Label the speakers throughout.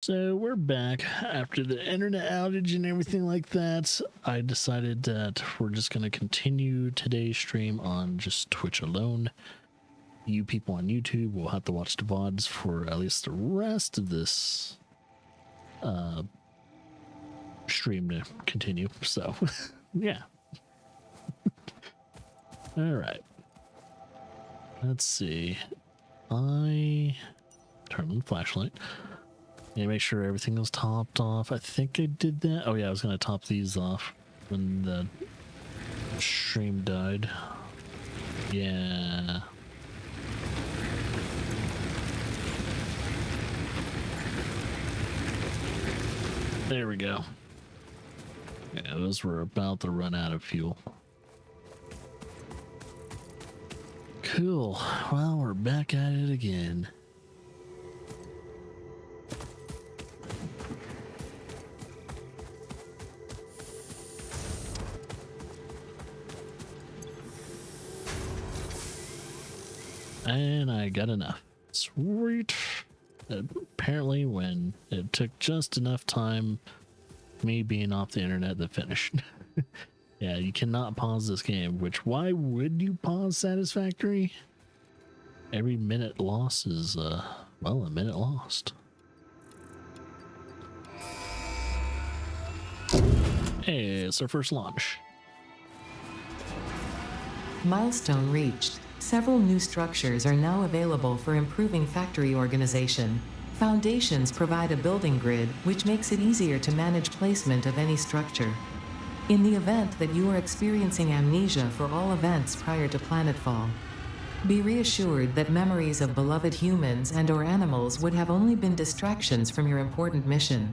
Speaker 1: So we're back after the internet outage and everything like that. I decided that we're just going to continue today's stream on just Twitch alone. You people on YouTube will have to watch the VODs for at least the rest of this stream to continue. So, yeah. All right. Let's see. I turn on the flashlight. Yeah, make sure everything was topped off. I think I did that. Oh yeah, I was gonna top these off when the stream died. Yeah. There we go. Yeah, those were about to run out of fuel. Cool. Well, we're back at it again. And I got enough. Sweet. Apparently, when it took just enough time, me being off the internet, to finish. Yeah, you cannot pause this game, which why would you pause Satisfactory? Every minute lost is, well, a minute lost. Hey, it's our first launch.
Speaker 2: Milestone reached. Several new structures are now available for improving factory organization. Foundations provide a building grid, which makes it easier to manage placement of any structure. In the event that you are experiencing amnesia for all events prior to planetfall, be reassured that memories of beloved humans and/or animals would have only been distractions from your important mission.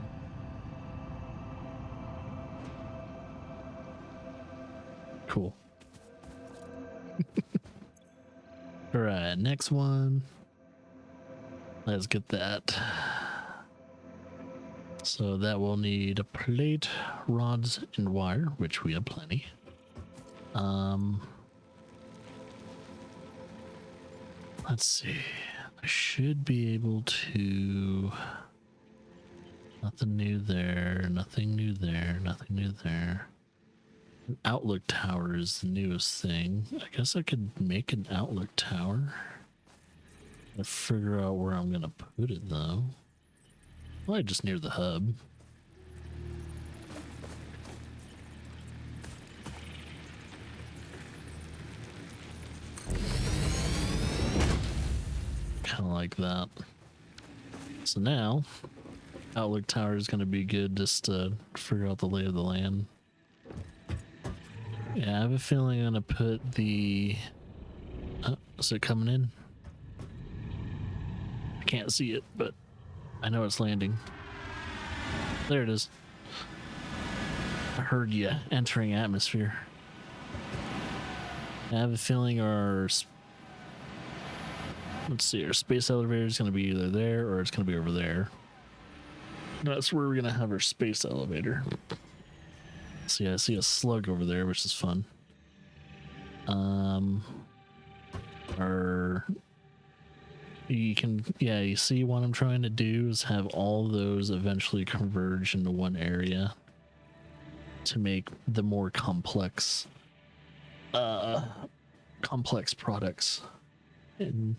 Speaker 1: Cool. All right, next one. Let's get that. So that will need a plate, rods, and wire, which we have plenty. Let's see. I should be able to. Nothing new there. Nothing new there. Nothing new there. Outlook tower is the newest thing. I guess I could make an outlook tower. I figure out where I'm gonna put it though. Probably just near the hub. Kind of like that. So now, outlook tower is gonna be good just to figure out the lay of the land. Yeah, I have a feeling I'm gonna put the. Is it coming in? I can't see it, but I know it's landing. There it is. I heard you entering atmosphere. I have a feeling our. Let's see, our space elevator is going to be either there or it's going to be over there. That's where we're going to have our space elevator. See, I see a slug over there, which is fun. You see what I'm trying to do is have all those eventually converge into one area to make the more complex products, and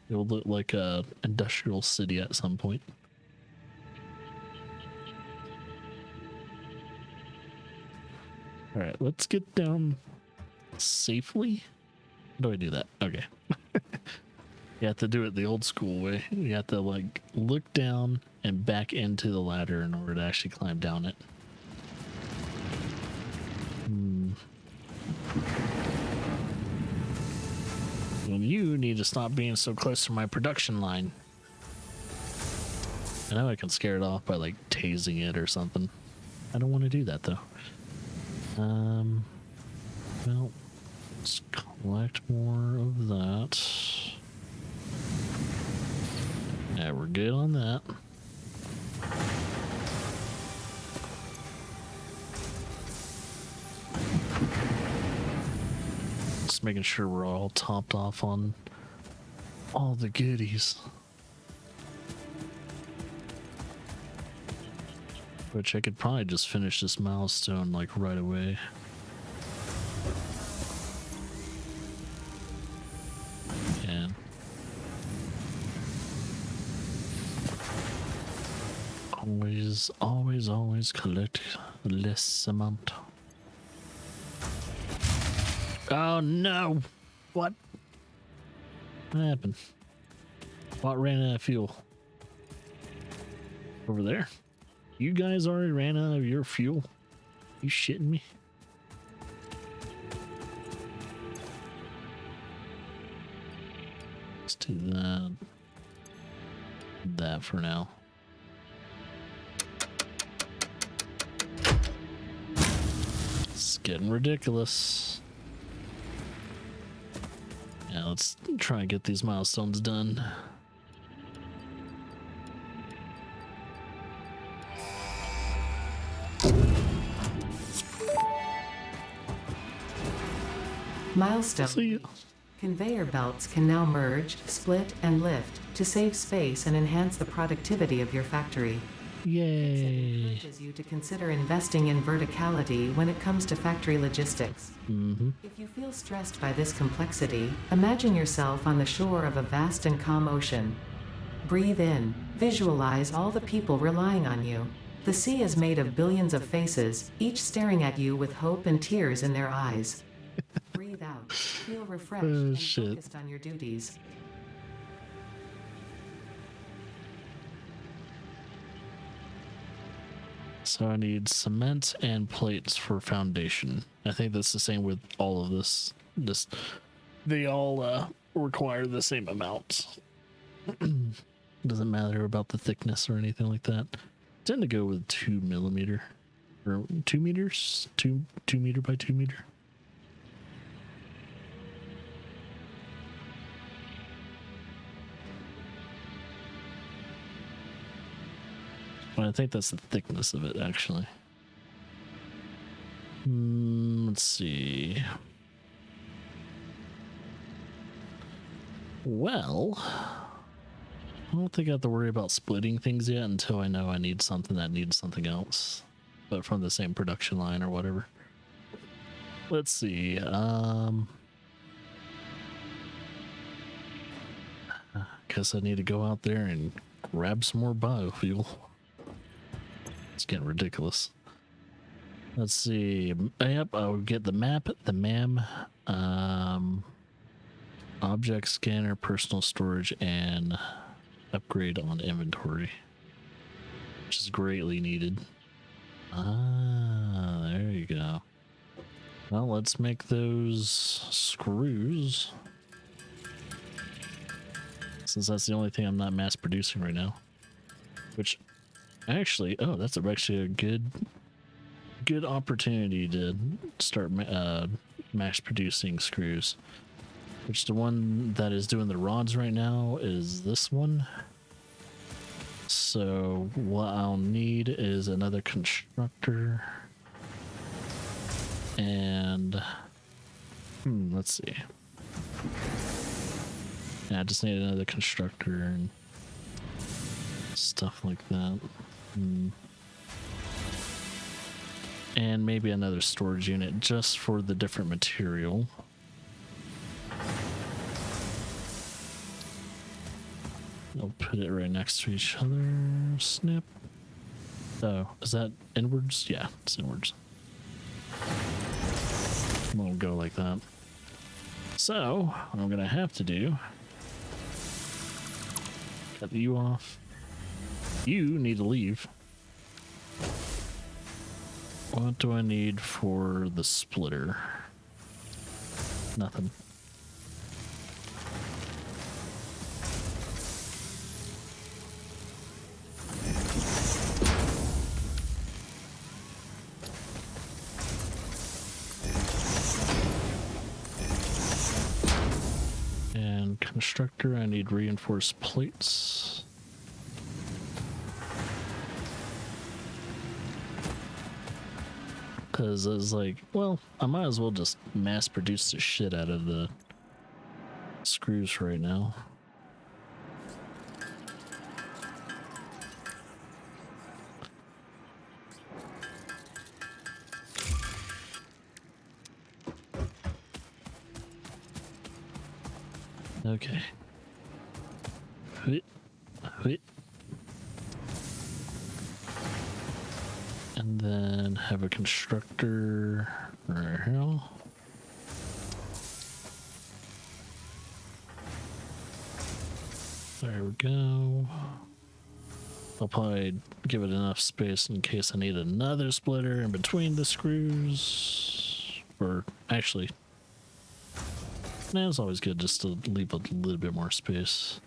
Speaker 1: it will look like a industrial city at some point. All right, let's get down safely. How do I do that? Okay. You have to do it the old school way. You have to like look down and back into the ladder in order to actually climb down it. Well, you need to stop being so close to my production line. I know I can scare it off by like tasing it or something. I don't want to do that though. Well, let's collect more of that. Yeah, we're good on that. Just making sure we're all topped off on all the goodies. Which I could probably just finish this milestone like right away. And always collect less amount. Oh no! What happened? What ran out of fuel? Over there? You guys already ran out of your fuel? You shitting me? Let's do that. That for now. It's getting ridiculous. Yeah, let's try and get these milestones done.
Speaker 2: Milestone.
Speaker 1: See ya.
Speaker 2: Conveyor belts can now merge, split, and lift to save space and enhance the productivity of your factory.
Speaker 1: Yay.
Speaker 2: Encourages you to consider investing in verticality when it comes to factory logistics. If you feel stressed by this complexity, imagine yourself on the shore of a vast and calm ocean. Breathe in, visualize all the people relying on you. The sea is made of billions of faces, each staring at you with hope and tears in their eyes. Breathe out, feel refreshed and focused on your duties.
Speaker 1: So I need cement and plates for foundation. I think that's the same with all of this. Just they all require the same amount. Doesn't matter about the thickness or anything like that. Tend to go with 2 millimeter or 2 meters, 2 meter by 2 meter. Well, I think that's the thickness of it, actually. Let's see. Well, I don't think I have to worry about splitting things yet until I know I need something that needs something else, but from the same production line or whatever. Let's see. Guess I need to go out there and grab some more biofuel. It's getting ridiculous. Let's see. Yep, I'll get the map, the MAM, object scanner, personal storage, and upgrade on inventory, which is greatly needed. Ah, there you go. Well, let's make those screws, since that's the only thing I'm not mass producing right now. Which actually, oh, that's actually a good opportunity to start mass producing screws. Which the one that is doing the rods right now is this one. So what I'll need is another constructor. And let's see. Yeah, I just need another constructor and stuff like that. And maybe another storage unit just for the different material. I'll put it right next to each other. Snip. Oh, is that inwards? Yeah, it's inwards. We'll go like that. So, what I'm gonna have to do, cut you off. You need to leave. What do I need for the splitter? Nothing. And constructor, I need reinforced plates. Because I was like, well, I might as well just mass produce the shit out of the screws right now. Okay. Hit, hit. And then have a constructor right here. There we go. I'll probably give it enough space in case I need another splitter in between the screws. Or actually, nah, it's always good just to leave a little bit more space.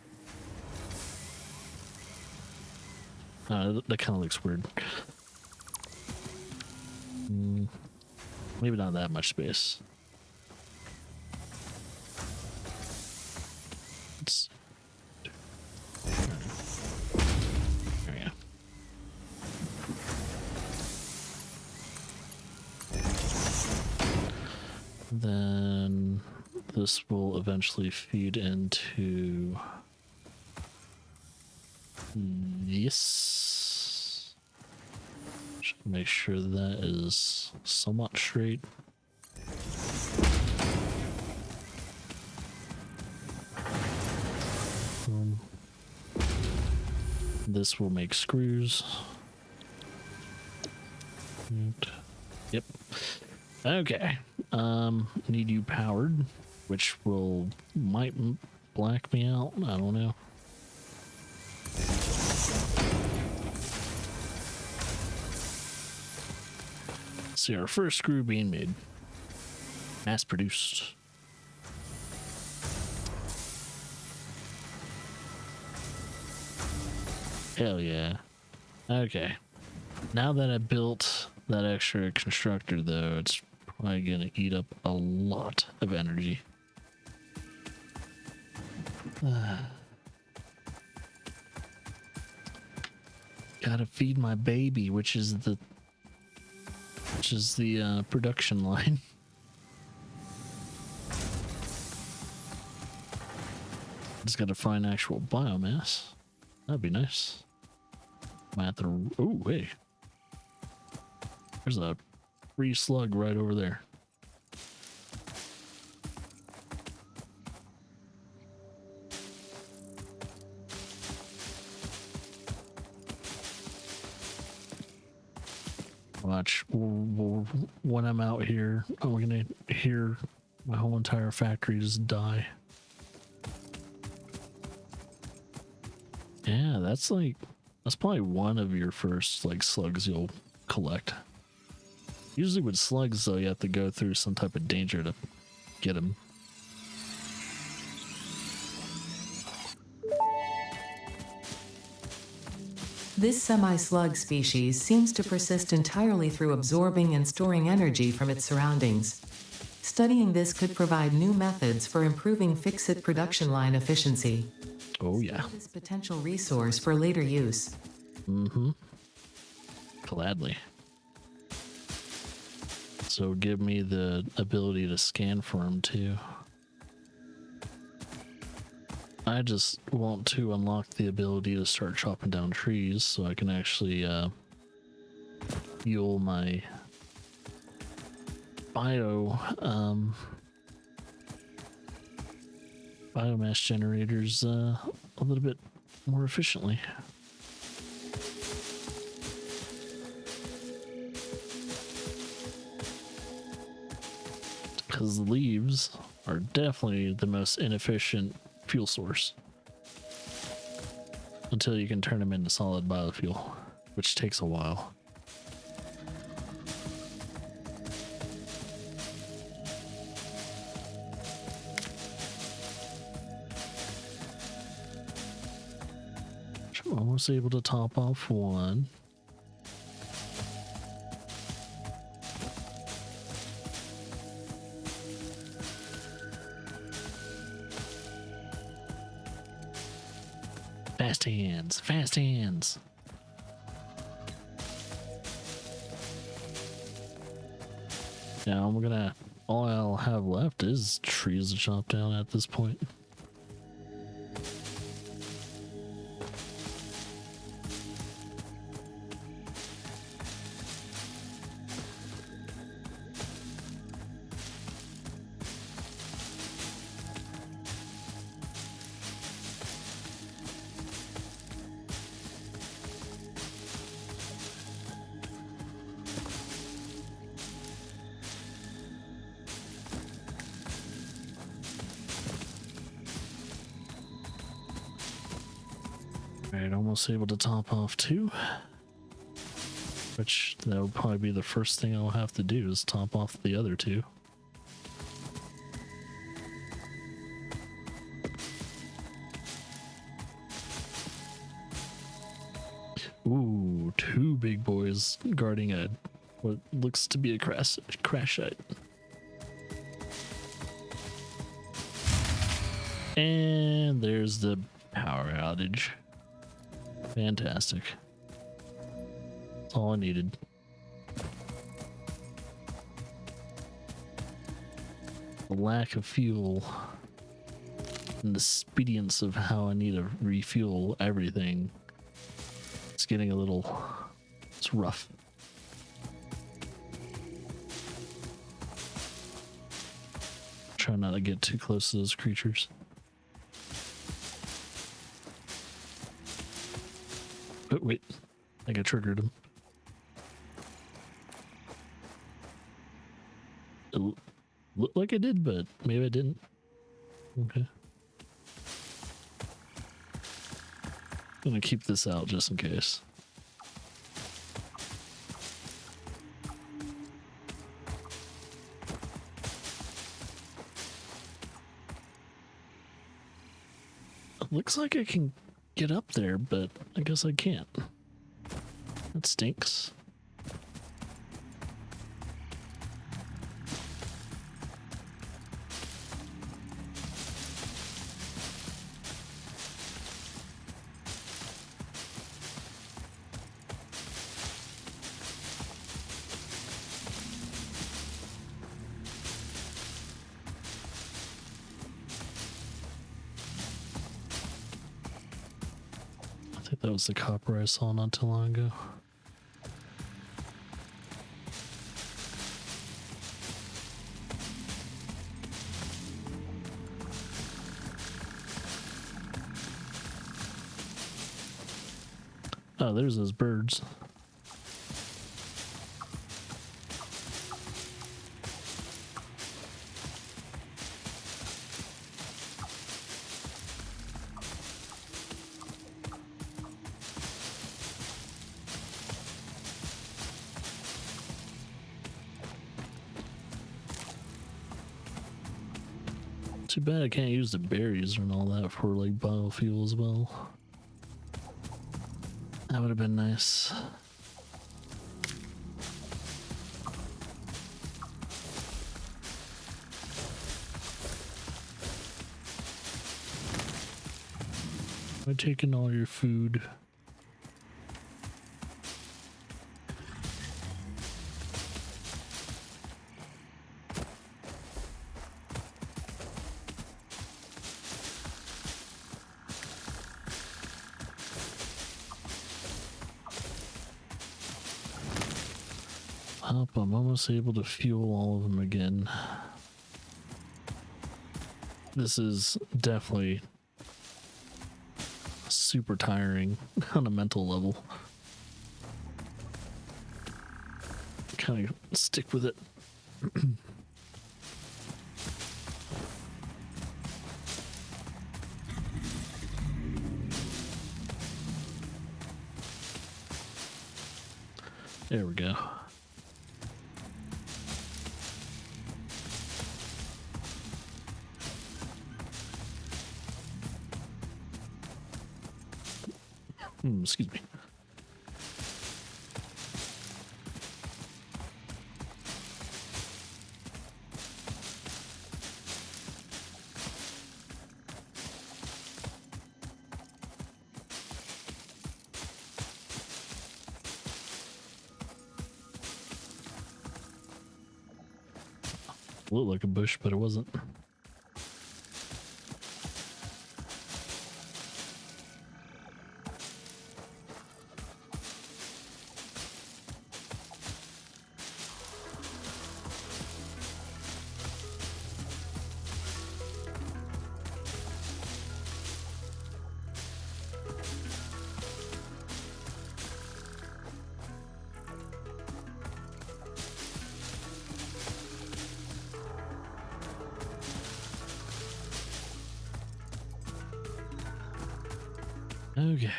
Speaker 1: That kind of looks weird. Maybe not that much space. It's, there we go. Then this will eventually feed into this. Just make sure that is somewhat straight. This will make screws. Yep. Okay. Need you powered, which might black me out. I don't know. See our first screw being made. Mass produced. Hell yeah. Okay. Now that I built that extra constructor though, it's probably gonna eat up a lot of energy. Gotta feed my baby, which is the production line. Just gotta find actual biomass. That'd be nice. Might have to. Oh, hey. There's a free slug right over there. Watch. When I'm out here, we're gonna hear my whole entire factory just die. Yeah, that's probably one of your first like slugs you'll collect. Usually with slugs though, you have to go through some type of danger to get them.
Speaker 2: This semi-slug species seems to persist entirely through absorbing and storing energy from its surroundings. Studying this could provide new methods for improving fix-it production line efficiency.
Speaker 1: Oh yeah.
Speaker 2: This potential resource for later use.
Speaker 1: Mm-hmm. Gladly. So give me the ability to scan for them too. I just want to unlock the ability to start chopping down trees so I can actually fuel my biomass generators a little bit more efficiently. Because leaves are definitely the most inefficient fuel source until you can turn them into solid biofuel, which takes a while. I'm almost able to top off one. Fast hands, fast hands. Now all I'll have left is trees to chop down at this point. Alright, almost able to top off 2. Which, that would probably be the first thing I'll have to do is top off the other 2. Ooh, 2 big boys guarding a what looks to be a crash site. And there's the power outage. Fantastic. That's all I needed. The lack of fuel and the expedience of how I need to refuel everything. It's getting a little, it's rough. Try not to get too close to those creatures. But wait, I think I triggered him. It looked like I did, but maybe I didn't. Okay. I'm gonna keep this out just in case. Looks like I can get up there, but I guess I can't. That stinks. I think that was the copper I saw not too long ago. Oh, there's those birds. Too bad I can't use the berries and all that for like biofuel as well. That would have been nice. Am I taking all your food? Up, I'm almost able to fuel all of them again. This is definitely super tiring on a mental level. Kind of stick with it. There we go. Excuse me. Looked like a bush, but it wasn't. Okay.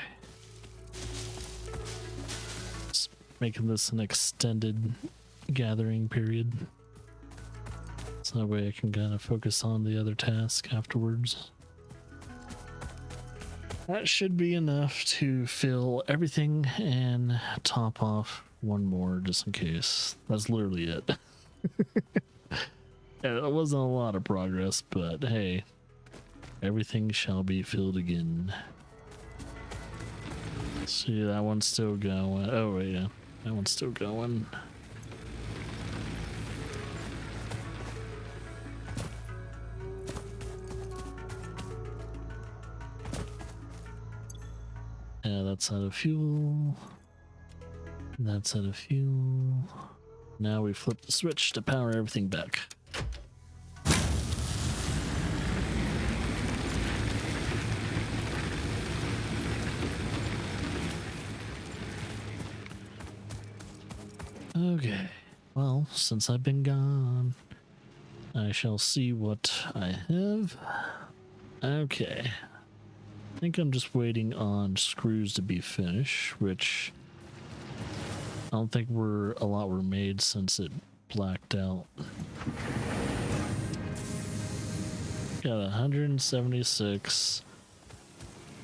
Speaker 1: making this an extended gathering period. So that way I can kind of focus on the other task afterwards. That should be enough to fill everything and top off one more just in case. That's literally it. It wasn't a lot of progress, but hey, everything shall be filled again. See, that one's still going. Oh, wait, yeah, that one's still going. Yeah, that's out of fuel. That's out of fuel. Now we flip the switch to power everything back. Okay, well, since I've been gone, I shall see what I have. Okay. I think I'm just waiting on screws to be finished, which I don't think a lot were made since it blacked out. Got 176.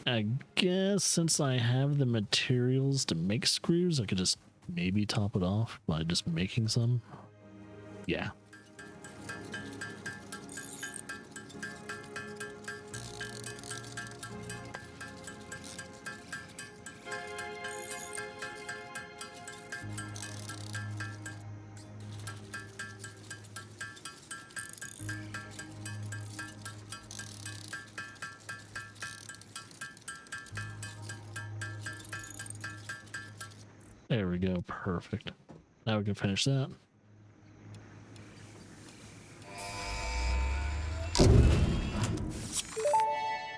Speaker 1: I guess since I have the materials to make screws, I could just maybe top it off by just making some. Yeah. There we go, perfect. Now we can finish that.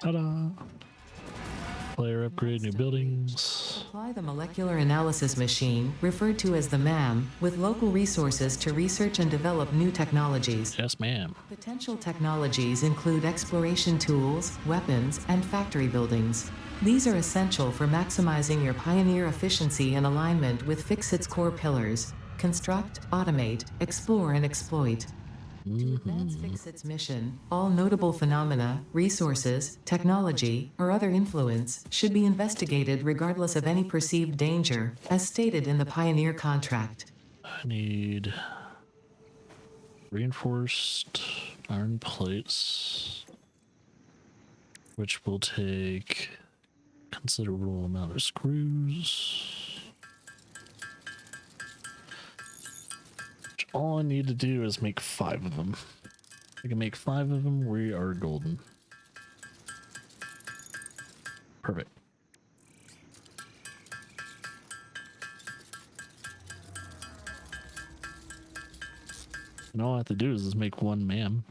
Speaker 1: Ta-da! Player upgrade, new buildings.
Speaker 2: Apply the molecular analysis machine, referred to as the MAM, with local resources to research and develop new technologies.
Speaker 1: Yes, ma'am.
Speaker 2: Potential technologies include exploration tools, weapons, and factory buildings. These are essential for maximizing your Pioneer efficiency and alignment with Fixit's core pillars: construct, automate, explore, and exploit. To advance Fixit's mission, all notable phenomena, resources, technology, or other influence should be investigated regardless of any perceived danger, as stated in the Pioneer contract.
Speaker 1: I need reinforced iron plates, which will take considerable amount of screws. Which all I need to do is make 5 of them. If I can make 5 of them, we are golden. Perfect. And all I have to do is just make 1 MAM.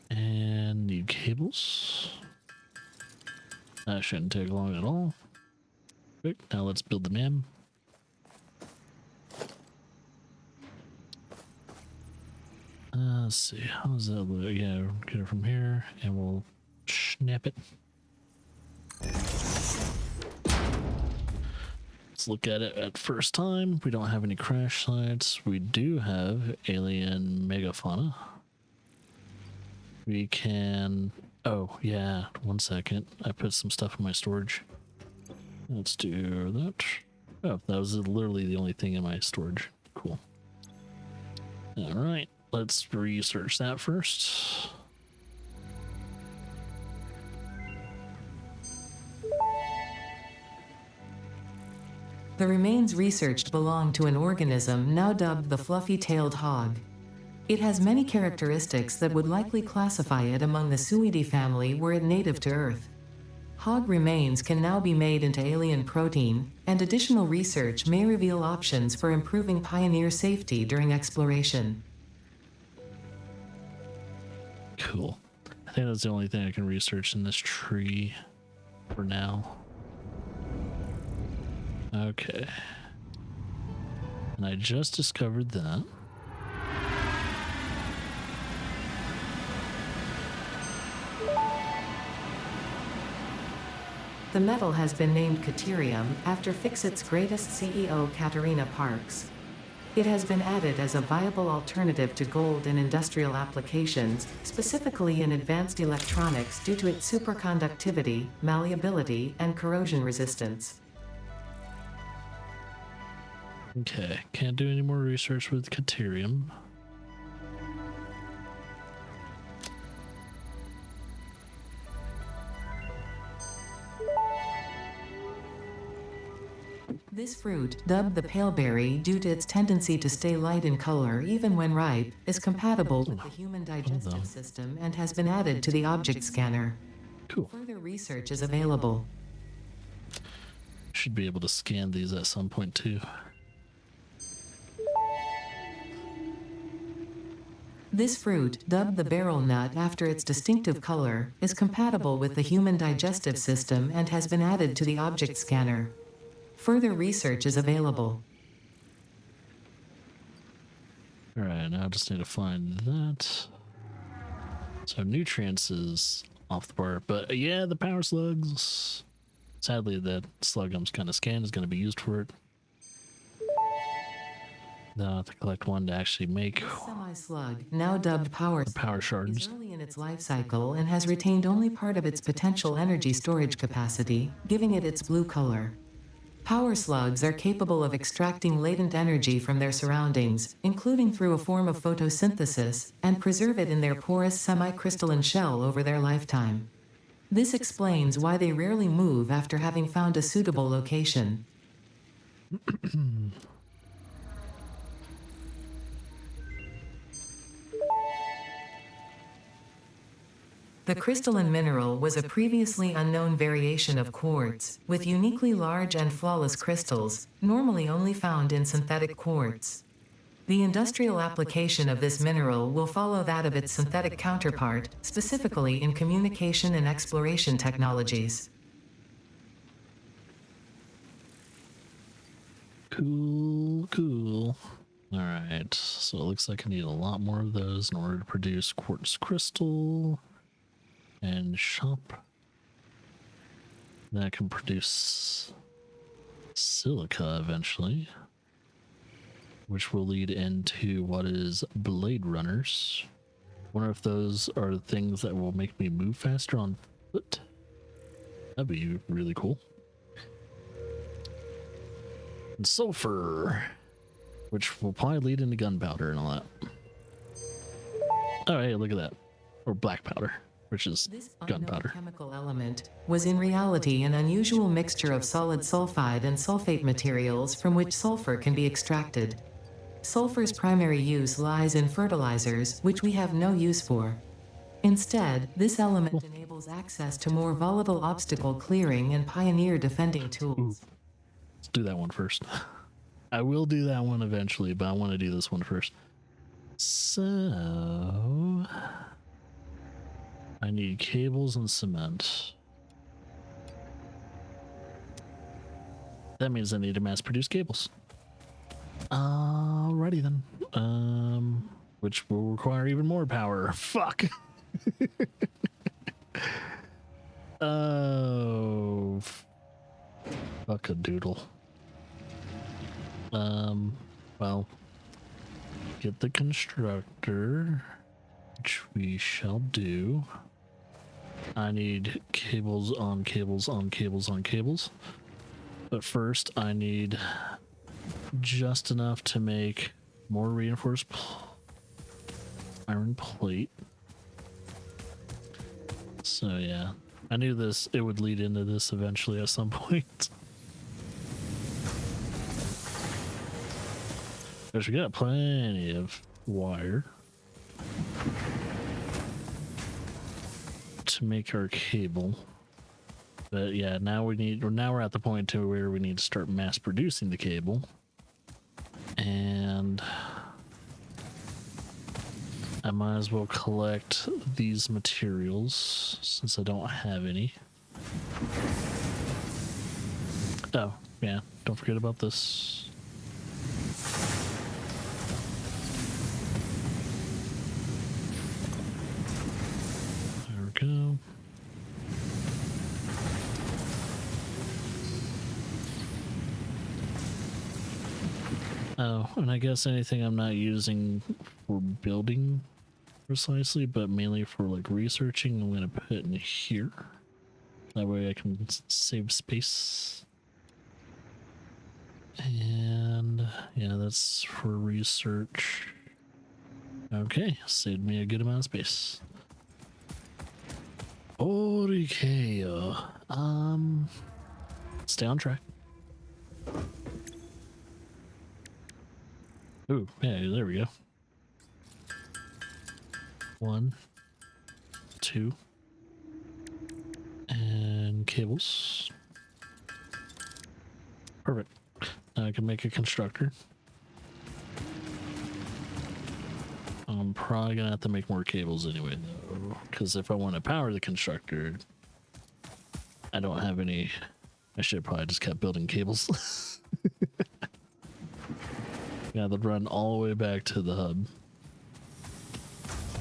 Speaker 1: And need cables. That shouldn't take long at all. Quick, now let's build the MAM. Let's see, how does that look? Yeah, get it from here, and we'll snap it. Let's look at it at first time. We don't have any crash sites. We do have alien megafauna. We can... Oh, yeah, 1 second. I put some stuff in my storage. Let's do that. Oh, that was literally the only thing in my storage. Cool. Alright, let's research that first.
Speaker 2: The remains researched belong to an organism now dubbed the fluffy-tailed hog. It has many characteristics that would likely classify it among the Suidae family were it native to Earth. Hog remains can now be made into alien protein, and additional research may reveal options for improving Pioneer safety during exploration.
Speaker 1: Cool. I think that's the only thing I can research in this tree for now. Okay. And I just discovered that.
Speaker 2: The metal has been named Caterium after Fixit's greatest CEO Katerina Parks. It has been added as a viable alternative to gold in industrial applications, specifically in advanced electronics due to its superconductivity, malleability, and corrosion resistance.
Speaker 1: Okay, can't do any more research with Caterium.
Speaker 2: This fruit, dubbed the paleberry due to its tendency to stay light in color even when ripe, is compatible with the human digestive system and has been added to the object scanner.
Speaker 1: Cool.
Speaker 2: Further research is available.
Speaker 1: Should be able to scan these at some point too.
Speaker 2: This fruit, dubbed the barrel nut after its distinctive color, is compatible with the human digestive system and has been added to the object scanner. Further research is available.
Speaker 1: Alright, now I just need to find that. So nutrients is off the bar, but yeah, the power slugs. Sadly, that slug I'm kind of scanned is going to be used for it. Now I have to collect one to actually make
Speaker 2: This semi-slug, now dubbed power
Speaker 1: the power
Speaker 2: slug, is
Speaker 1: shards.
Speaker 2: early in its life cycle and has retained only part of its potential energy storage capacity, giving it its blue color. Power slugs are capable of extracting latent energy from their surroundings, including through a form of photosynthesis, and preserve it in their porous semi-crystalline shell over their lifetime. This explains why they rarely move after having found a suitable location. The crystalline mineral was a previously unknown variation of quartz, with uniquely large and flawless crystals, normally only found in synthetic quartz. The industrial application of this mineral will follow that of its synthetic counterpart, specifically in communication and exploration technologies.
Speaker 1: Cool. Alright, so it looks like I need a lot more of those in order to produce quartz crystal. And shop that can produce silica eventually, which will lead into what is blade runners. Wonder if those are the things that will make me move faster on foot. That'd be really cool. And sulfur, which will probably lead into gunpowder and all that. Oh, hey, look at that. Or black powder, which is
Speaker 2: This
Speaker 1: gunpowder.
Speaker 2: unknown chemical element was in reality an unusual mixture of solid sulfide and sulfate materials from which sulfur can be extracted. Sulfur's primary use lies in fertilizers, which we have no use for. Instead, this element enables access to more volatile obstacle clearing and pioneer defending tools.
Speaker 1: Let's do that one first. I will do that one eventually, but I want to do this one first. So I need cables and cement. That means I need to mass produce cables. Alrighty then. Which will require even more power. Fuck. Oh, fuck a doodle. Well, get the constructor, which we shall do. I need cables on cables on cables on cables. But first, I need just enough to make more reinforced iron plate. So yeah, I knew this, it would lead into this eventually at some point. Because we got plenty of wire to make our cable. But yeah, now we're at the point to where we need to start mass producing the cable. And I might as well collect these materials since I don't have any. Oh, yeah, don't forget about this. There we go. Oh, and I guess anything I'm not using for building precisely, but mainly for like researching, I'm gonna put in here. That way I can save space. And yeah, that's for research. Okay, saved me a good amount of space. Okay, stay on track. Ooh, yeah, there we go. 1, 2, and cables. Perfect. Now I can make a constructor. I'm probably gonna have to make more cables anyway, though, because if I want to power the constructor, I don't have any. I should have probably just kept building cables. Yeah, they'll run all the way back to the hub.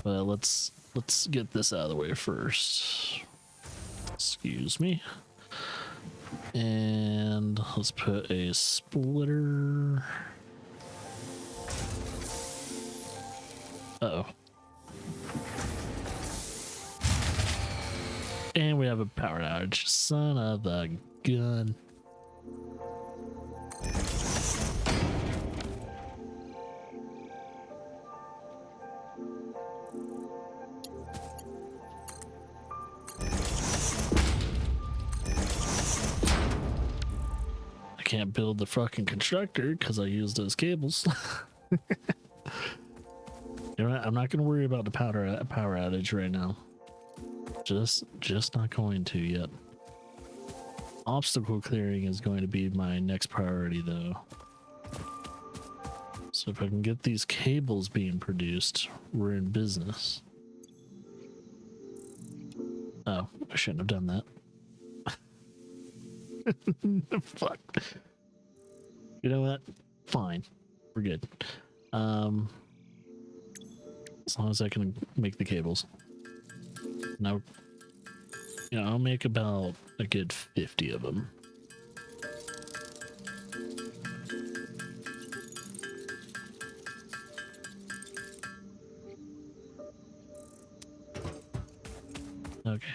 Speaker 1: But let's get this out of the way first. Excuse me. And let's put a splitter. Uh-oh. And we have a power outage. Son of a gun. I can't build the fucking constructor because I used those cables. You know what? I'm not going to worry about the power outage right now. Just not going to yet. Obstacle clearing is going to be my next priority, though. So if I can get these cables being produced, we're in business. Oh, I shouldn't have done that. Fuck. You know what? Fine. We're good. As long as I can make the cables. Now, yeah, I'll make about a good 50 of them. Okay.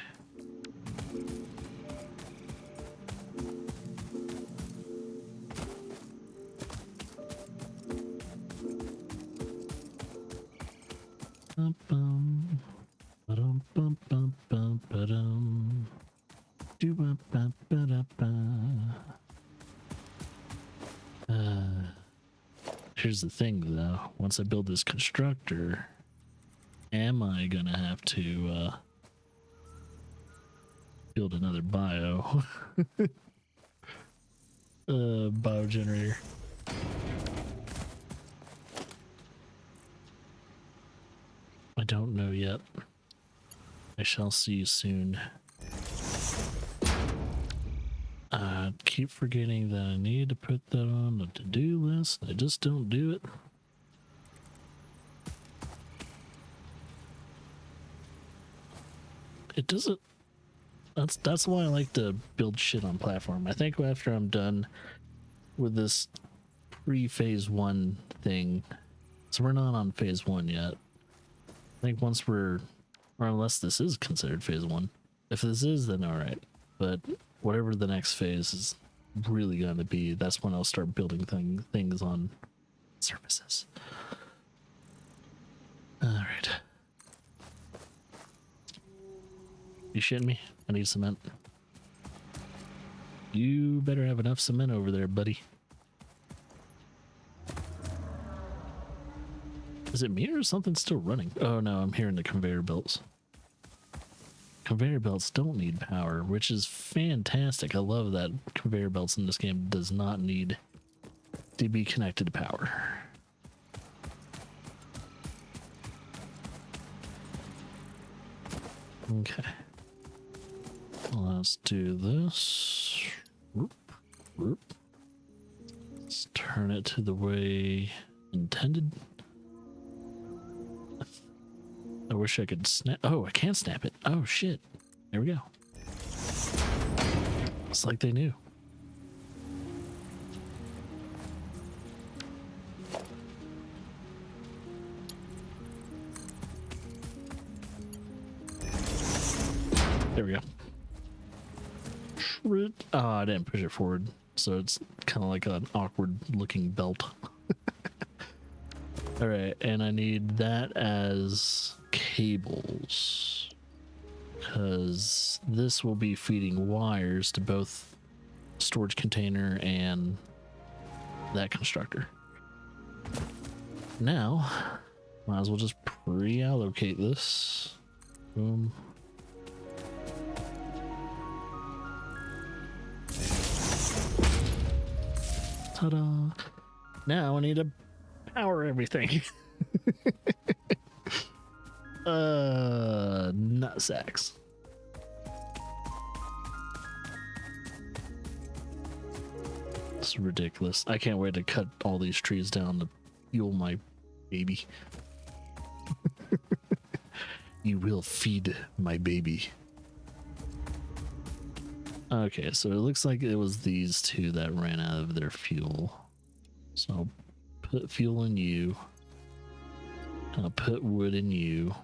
Speaker 1: Here's the thing, though. Once I build this constructor, am I gonna have to build another bio generator? I don't know yet. I shall see soon. Keep forgetting that I need to put that on the to-do list. I just don't do it. It doesn't. That's why I like to build shit on platform. I think after I'm done with this pre-phase 1 thing, so we're not on phase 1 yet. I think once we're, or unless this is considered phase 1. If this is, then alright. But whatever the next phase is really going to be, that's when I'll start building things on surfaces. Alright. You shitting me? I need cement. You better have enough cement over there, buddy. Is it me or is something still running? Oh no, I'm hearing the conveyor belts. Conveyor belts don't need power, which is fantastic. I love that conveyor belts in this game does not need to be connected to power. Okay. Let's do this. Whoop, whoop. Let's turn it to the way intended. I wish I could snap. Oh, I can't snap it. Oh, shit. There we go. It's like they knew. There we go. Oh, I didn't push it forward, so it's kind of like an awkward looking belt. All right, and I need that as cables, because this will be feeding wires to both storage container and that constructor. Now, might as well just pre-allocate this. Boom. Ta-da! Now I need to power everything. Nut sacks. It's ridiculous. I can't wait to cut all these trees down to fuel my baby. You will feed my baby. Okay, so it looks like it was these two that ran out of their fuel. So I'll put fuel in you. I'll put wood in you.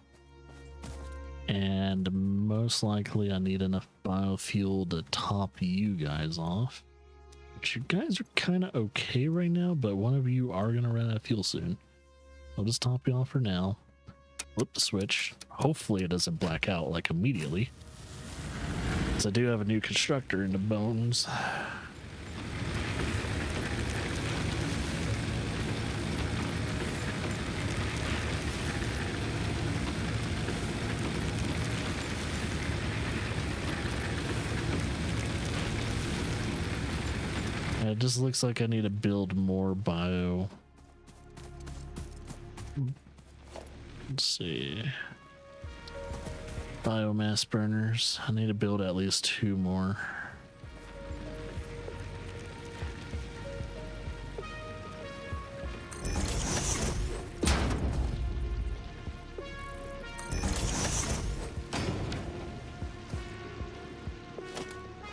Speaker 1: And most likely I need enough biofuel to top you guys off. But you guys are kind of okay right now, but one of you are going to run out of fuel soon. I'll just top you off for now. Flip the switch. Hopefully it doesn't black out like immediately. Because I do have a new constructor in the bones. It just looks like I need to build more bio. Let's see. Biomass burners. I need to build at least 2 more.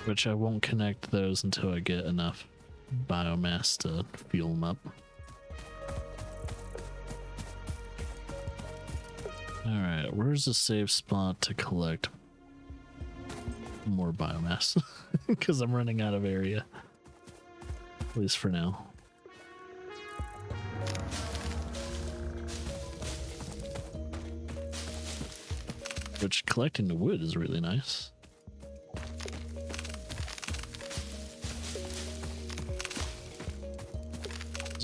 Speaker 1: Which I won't connect those until I get enough biomass to fuel them up. Alright, where's the safe spot to collect more biomass? Because I'm running out of area. At least for now. Which collecting the wood is really nice.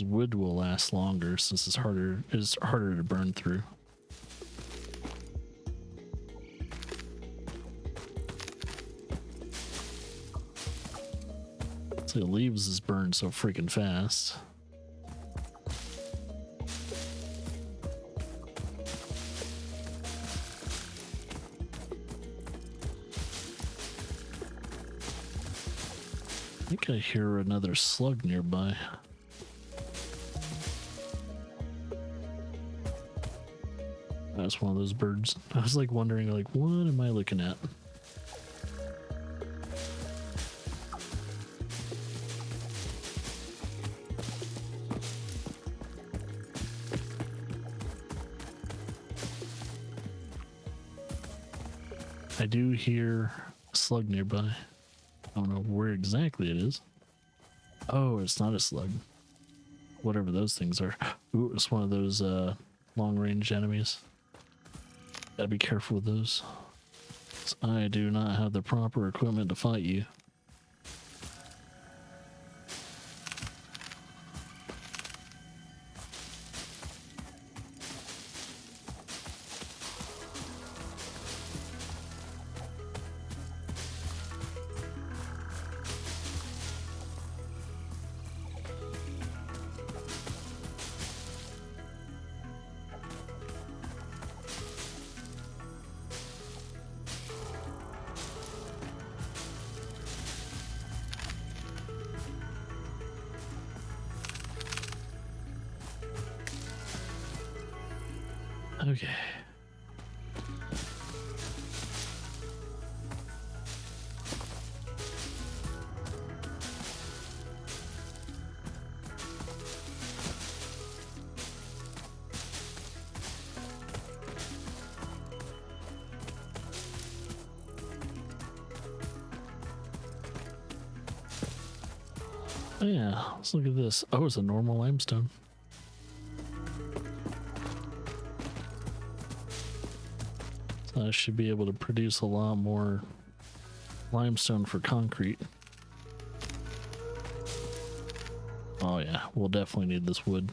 Speaker 1: Wood will last longer since it's harder to burn through. So the leaves is burned so freaking fast. I think I hear another slug nearby. That's one of those birds. I was like wondering, like, what am I looking at? I do hear a slug nearby. I don't know where exactly it is. Oh, it's not a slug. Whatever those things are. Ooh, it's one of those long-range enemies. Gotta be careful with those. I do not have the proper equipment to fight you. Okay. Yeah, let's look at this. Oh, it's a normal limestone. So I should be able to produce a lot more limestone for concrete. Oh yeah, we'll definitely need this wood.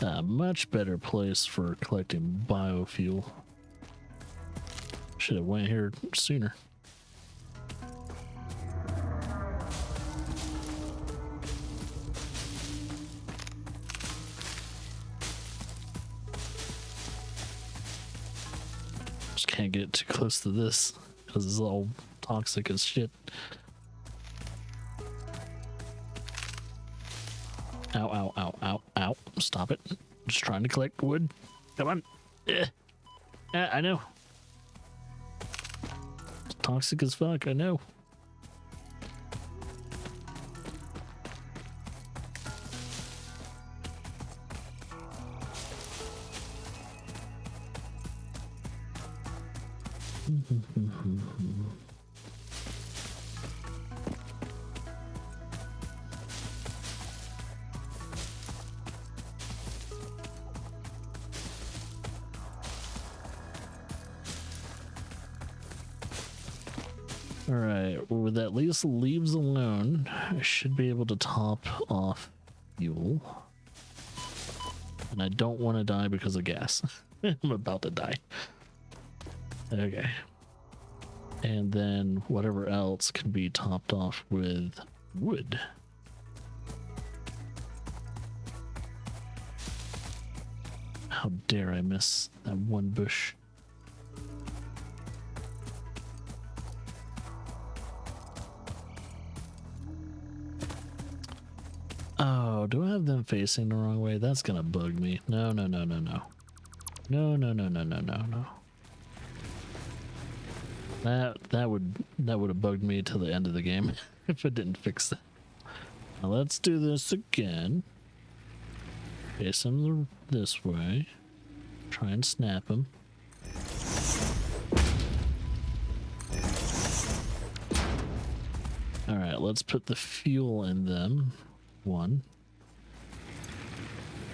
Speaker 1: A much better place for collecting biofuel. Should have went here sooner. Just can't get too close to this because it's all toxic as shit. Ow, ow, ow, ow, ow. Stop it. Just trying to collect wood. Come on. I know. It's toxic as fuck, I know. All right, with at least leaves alone, I should be able to top off fuel. And I don't want to die because of gas. I'm about to die. Okay. And then whatever else can be topped off with wood. How dare I miss that one bush? Oh, do I have them facing the wrong way? That's gonna bug me. No, no, no, no, no. No, no, no, no, no, no, no. That would have bugged me till the end of the game if I didn't fix that. Now let's do this again. Face them this way. Try and snap them. All right, let's put the fuel in them. 1,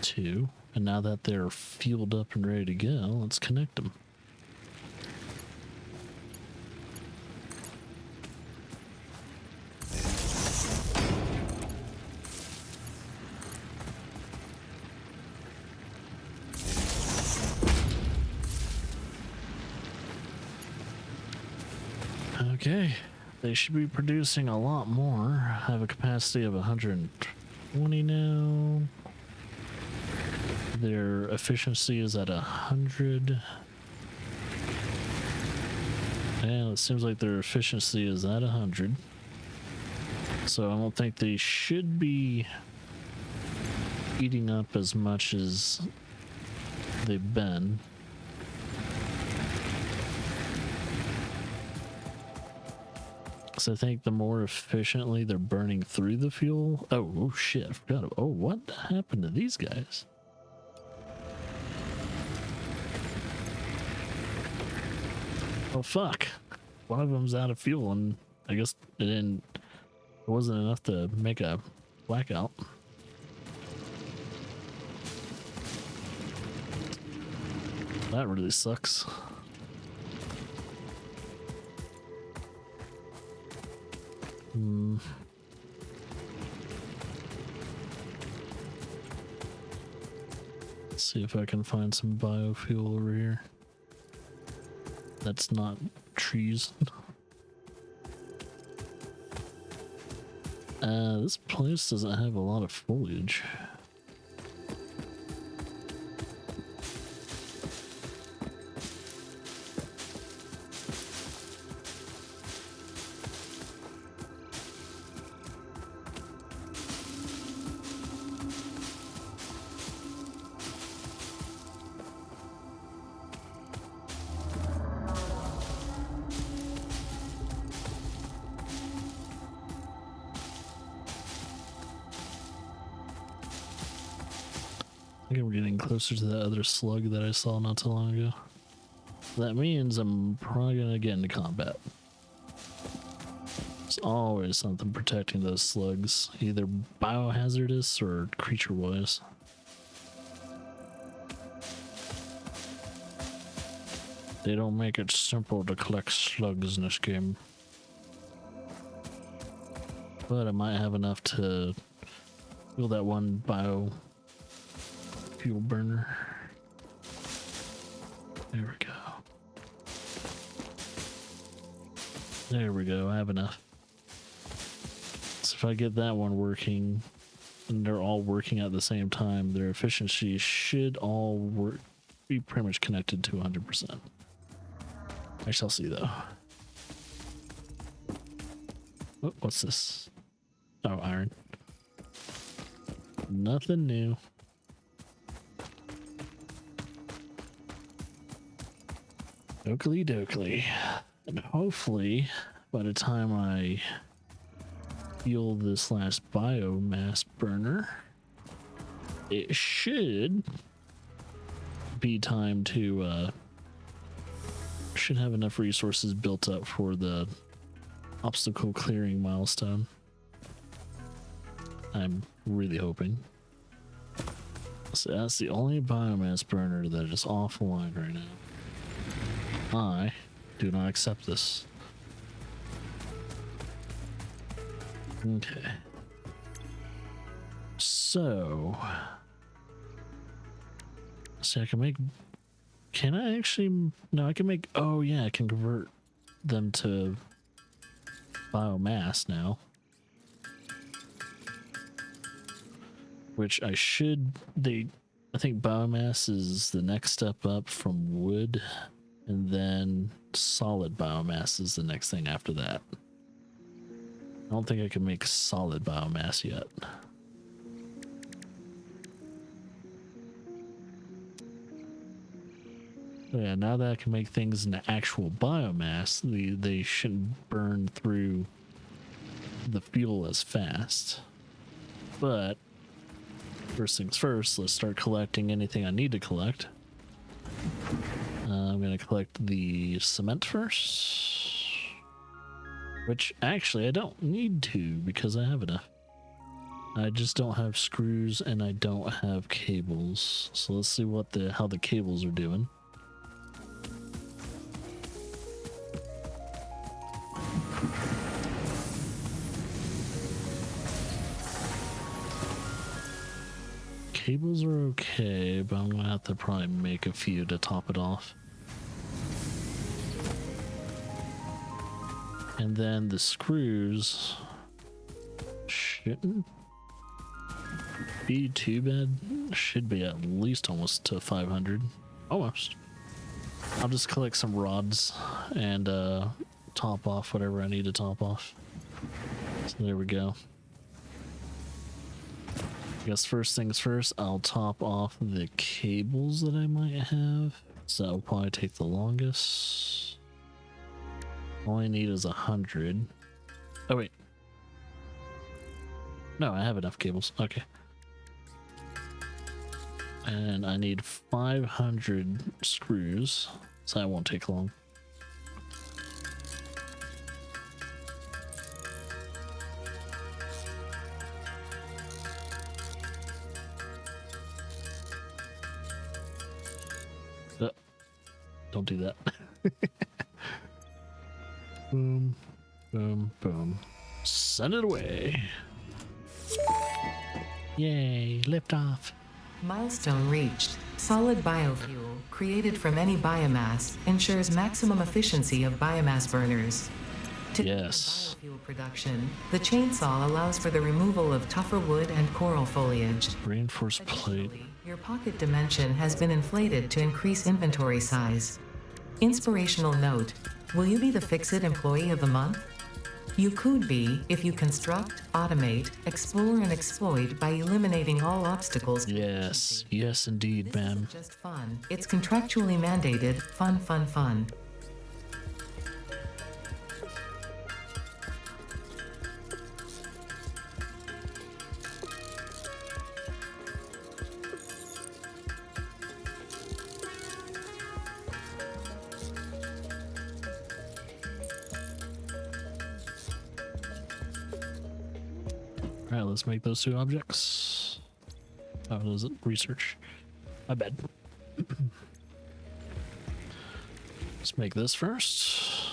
Speaker 1: 2, and now that they're fueled up and ready to go, let's connect them. Okay, they should be producing a lot more. I have a capacity of 120 now. Their efficiency is at 100. And it seems like their efficiency is at 100. So I don't think they should be eating up as much as they've been. So I think the more efficiently they're burning through the fuel. Oh shit, I forgot. Oh, what happened to these guys? Oh fuck. One of them's out of fuel and I guess it wasn't enough to make a blackout. That really sucks. Let's see if I can find some biofuel over here. That's not trees. This place doesn't have a lot of foliage. I think we're getting closer to that other slug that I saw not too long ago. That means I'm probably gonna get into combat. There's always something protecting those slugs, either biohazardous or creature-wise. They don't make it simple to collect slugs in this game. But I might have enough to fuel that one bio fuel burner. There we go. There we go, I have enough. So if I get that one working, and they're all working at the same time, their efficiency should all be pretty much connected to 100%. I shall see though. Oh, what's this? Oh, iron. Nothing new. Oakley dokley. And hopefully, by the time I fuel this last biomass burner, it should be time to, should have enough resources built up for the obstacle clearing milestone. I'm really hoping. So that's the only biomass burner that is offline right now. I do not accept this. Okay. So, I can make. Can I actually? No, I can make. Oh yeah, I can convert them to biomass now. Which I should. I think biomass is the next step up from wood, and then solid biomass is the next thing after that. I don't think I can make solid biomass yet. Yeah, now that I can make things into actual biomass, they shouldn't burn through the fuel as fast. But first things first, let's start collecting anything I need to collect. I'm going to collect the cement first. Which actually I don't need to because I have enough. I just don't have screws and I don't have cables. So let's see what how the cables are doing. Cables are okay, but I'm gonna have to probably make a few to top it off. And then the screws shouldn't be too bad. Should be at least almost to 500. Almost. I'll just collect some rods and top off whatever I need to top off. So there we go. I guess first things first, I'll top off the cables that I might have. So that'll probably take the longest. All I need is 100. Oh wait. No, I have enough cables. Okay. And I need 500 screws, so that won't take long. Don't do that. Boom, boom, boom. Send it away. Yay, lift off.
Speaker 2: Milestone reached. Solid biofuel, created from any biomass, ensures maximum efficiency of biomass burners. To
Speaker 1: Yes.
Speaker 2: biofuel production, the chainsaw allows for the removal of tougher wood and coral foliage.
Speaker 1: Reinforced plate.
Speaker 2: Additionally, your pocket dimension has been inflated to increase inventory size. Inspirational note: will you be the Fix-It Employee of the Month? You could be if you construct, automate, explore, and exploit by eliminating all obstacles.
Speaker 1: Yes, yes indeed,
Speaker 2: This
Speaker 1: ma'am.
Speaker 2: isn't just fun. It's contractually mandated. Fun, fun, fun.
Speaker 1: All right, let's make those two objects. Oh, was it research? My bad. Let's make this first.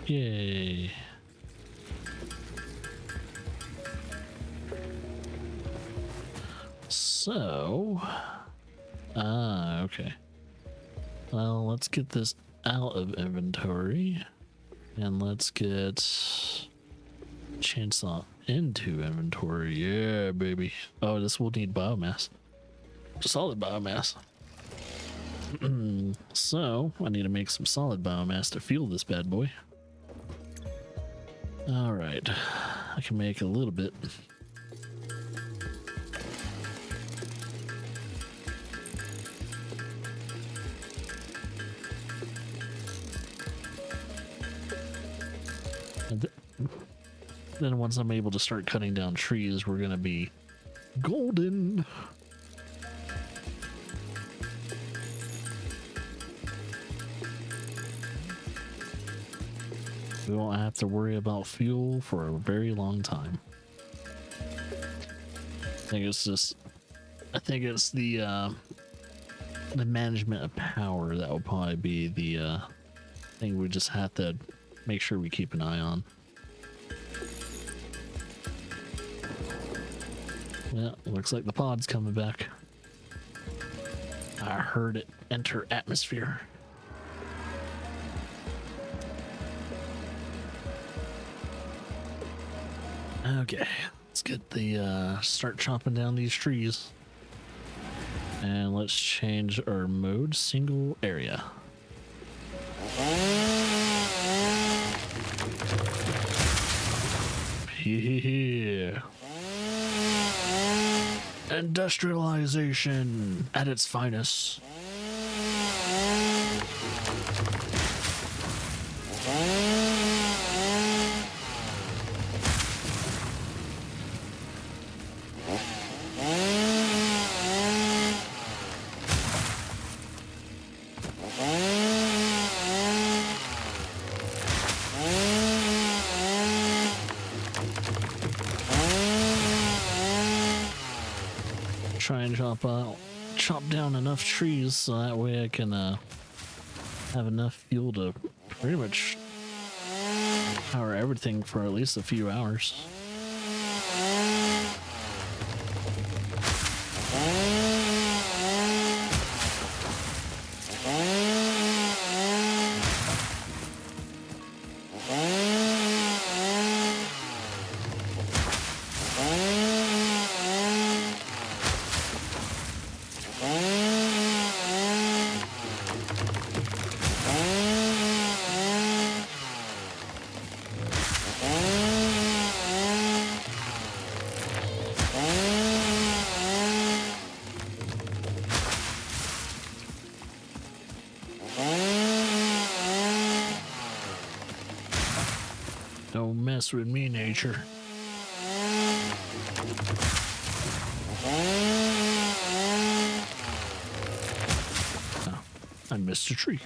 Speaker 1: Yay. So, okay. Well, let's get this out of inventory and let's get chainsaw into inventory. Yeah, baby. Oh, this will need biomass. Solid biomass. So, I need to make some solid biomass to fuel this bad boy. All right. I can make a little bit. Then once I'm able to start cutting down trees, we're gonna be golden. We won't have to worry about fuel for a very long time. I think it's the management of power that will probably be the thing we just have to make sure we keep an eye on. Yeah, looks like the pod's coming back. I heard it enter atmosphere. Okay, let's get the start chopping down these trees. And let's change our mode, single area. Yeah. Industrialization at its finest. Try and chop down enough trees so that way I can have enough fuel to pretty much power everything for at least a few hours. Don't mess with me, nature. Oh, I missed a tree.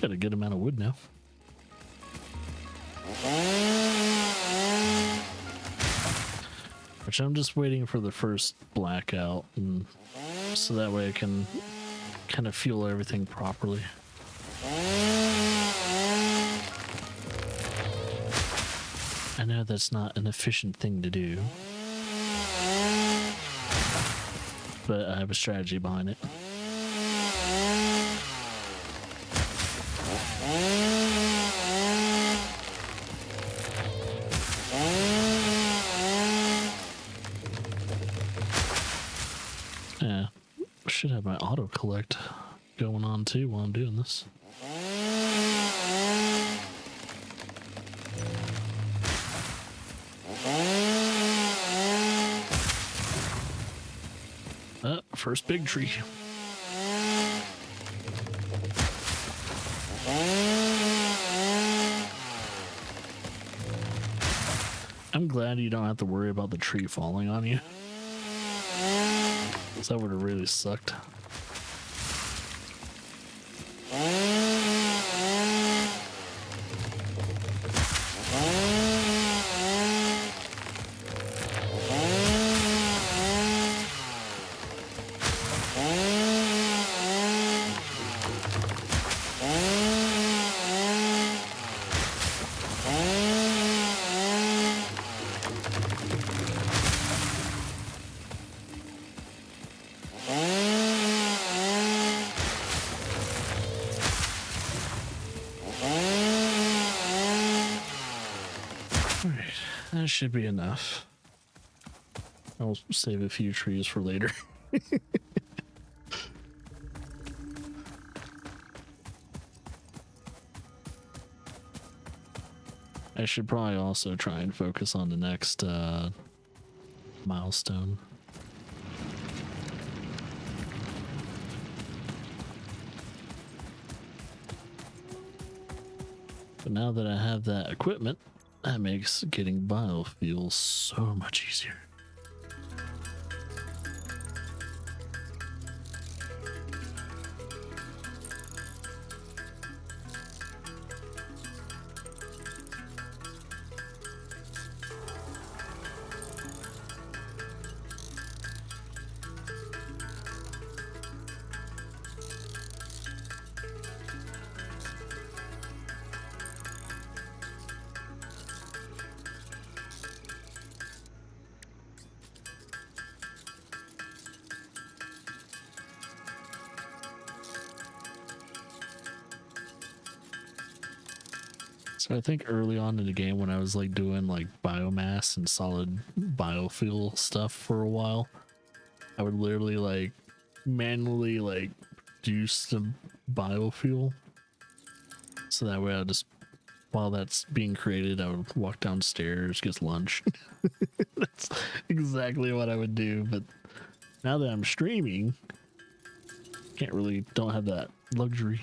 Speaker 1: Got a good amount of wood now. Which I'm just waiting for the first blackout, and so that way I can kind of fuel everything properly. I know that's not an efficient thing to do, but I have a strategy behind it. Yeah, I should have my auto collect going on too while I'm doing this. First big tree. I'm glad you don't have to worry about the tree falling on you. That would have really sucked. That should be enough. I'll save a few trees for later. I should probably also try and focus on the next milestone. But now that I have that equipment, that makes getting biofuel so much easier. So I think early on in the game when I was like doing like biomass and solid biofuel stuff for a while, I would literally like manually like produce some biofuel. So that way I just, while that's being created, I would walk downstairs, get lunch. That's exactly what I would do. But now that I'm streaming, don't have that luxury.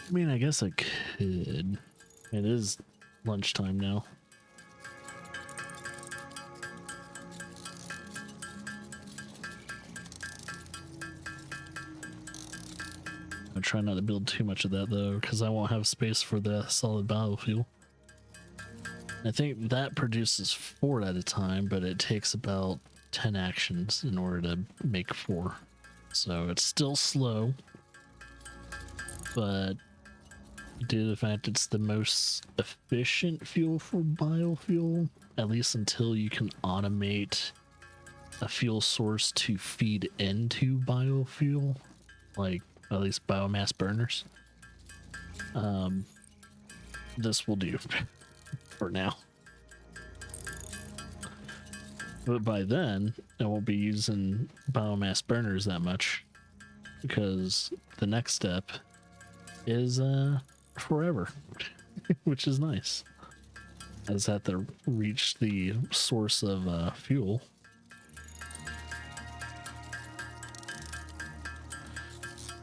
Speaker 1: I mean, I guess I could. It is lunchtime now. I'll try not to build too much of that though, because I won't have space for the solid biofuel. I think that produces 4 at a time, but it takes about 10 actions in order to make 4. So it's still slow, but due to the fact it's the most efficient fuel for biofuel, at least until you can automate a fuel source to feed into biofuel, like at least biomass burners, this will do for now. But by then, I won't be using biomass burners that much, because the next step is forever, which is nice. I just have to reach the source of fuel.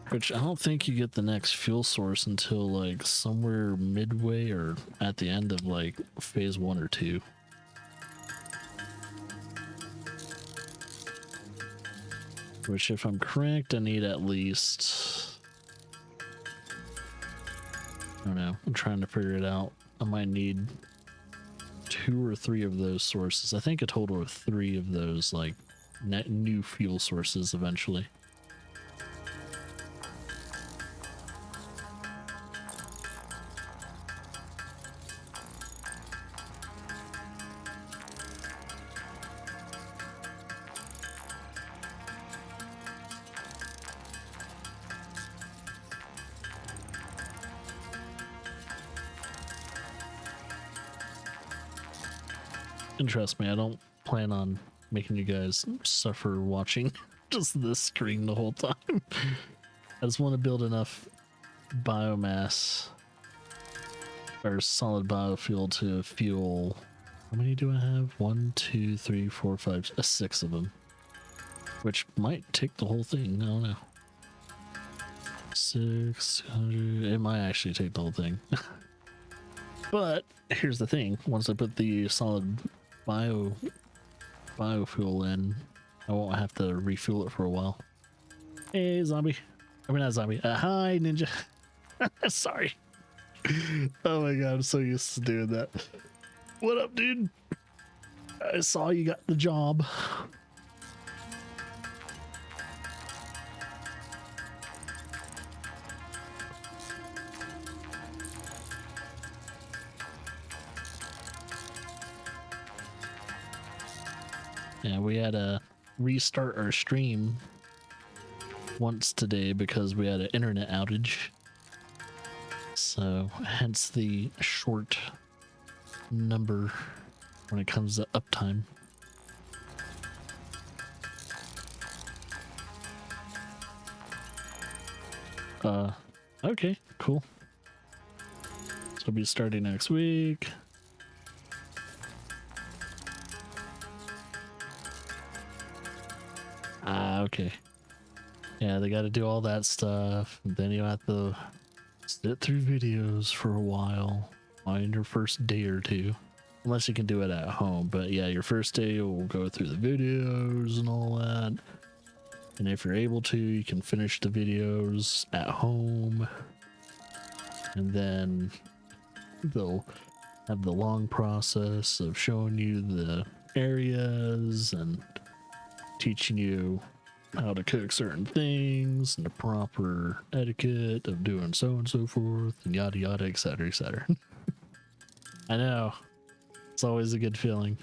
Speaker 1: Which I don't think you get the next fuel source until like somewhere midway or at the end of like phase 1 or 2. Which, if I'm correct, I need at least, I don't know, I'm trying to figure it out. I might need 2 or 3 of those sources. I think a total of 3 of those like new fuel sources eventually. And trust me, I don't plan on making you guys suffer watching just this screen the whole time. I just want to build enough biomass or solid biofuel to fuel. How many do I have? 1, 2, 3, 4, 5, 6 of them. Which might take the whole thing. I don't know. 600. It might actually take the whole thing. But here's the thing: once I put the solid biofuel in, I won't have to refuel it for a while. Hey, zombie. I mean, not zombie. Hi, ninja. Sorry. Oh my god, I'm so used to doing that. What up, dude? I saw you got the job. Yeah, we had to restart our stream once today because we had an internet outage. So hence the short number when it comes to uptime. Okay, cool. So I'll be starting next week. Okay. Yeah, they got to do all that stuff. And then you have to sit through videos for a while on your first day or two. Unless you can do it at home. But yeah, your first day will go through the videos and all that. And if you're able to, you can finish the videos at home. And then they'll have the long process of showing you the areas and teaching you how to cook certain things and the proper etiquette of doing so and so forth and yada yada, etc., etc. I know, it's always a good feeling.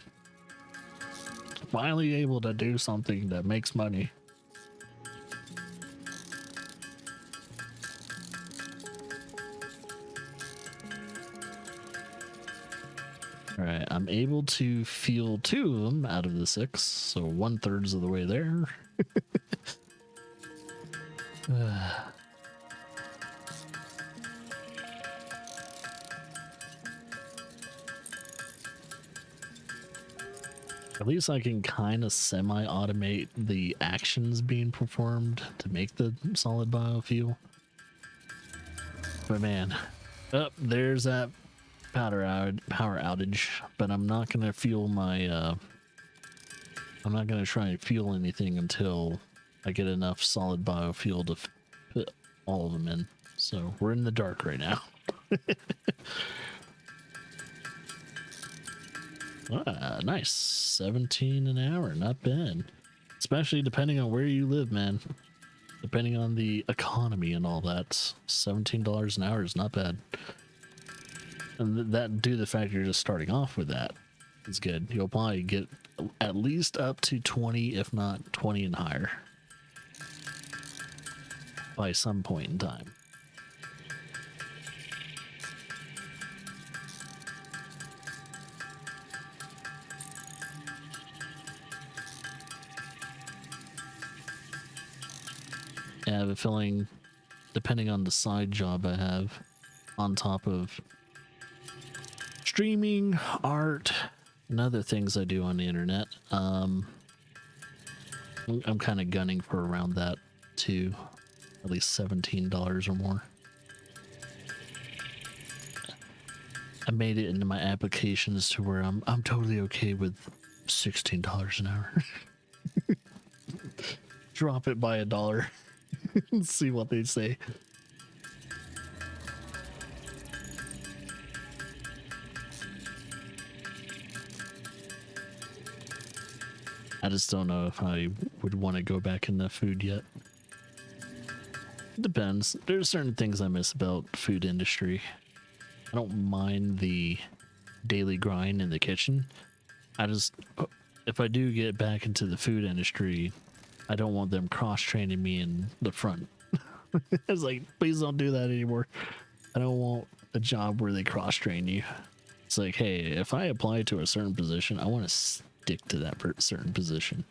Speaker 1: Finally able to do something that makes money. All right, I'm able to fuel 2 of them out of the 6, so 1/3 of the way there. At least I can kind of semi-automate the actions being performed to make the solid biofuel. But man, there's that power outage. But I'm not gonna fuel my. I'm not gonna try and fuel anything until I get enough solid biofuel to put all of them in. So we're in the dark right now. Ah, nice. 17 an hour, not bad. Especially depending on where you live, man. Depending on the economy and all that, $17 an hour is not bad. And that due to the fact you're just starting off with that, it's good. You'll probably get at least up to 20, if not 20 and higher, by some point in time. I have a feeling, depending on the side job I have, on top of streaming, art, and other things I do on the internet, I'm kind of gunning for around that too, at least $17 or more. I made it into my applications to where I'm totally okay with $16 an hour. Drop it by $1. See what they say. I just don't know if I would want to go back in the food yet. It depends. There's certain things I miss about food industry. I don't mind the daily grind in the kitchen. If I do get back into the food industry, I don't want them cross-training me in the front. It's like, please don't do that anymore. I don't want a job where they cross-train you. It's like, hey, if I apply to a certain position, I want to stick to that certain position.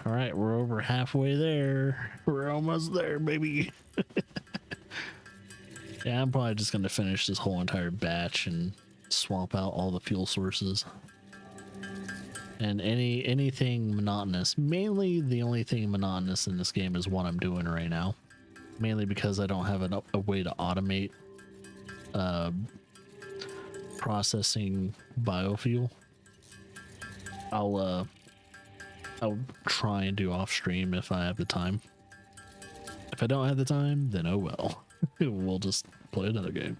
Speaker 1: All right, we're over halfway there. We're almost there, baby. Yeah, I'm probably just gonna finish this whole entire batch and swap out all the fuel sources. And anything monotonous. Mainly the only thing monotonous in this game is what I'm doing right now. Mainly because I don't have a way to automate processing biofuel. I'll try and do off stream if I have the time. If I don't have the time, then oh well. We'll just play another game.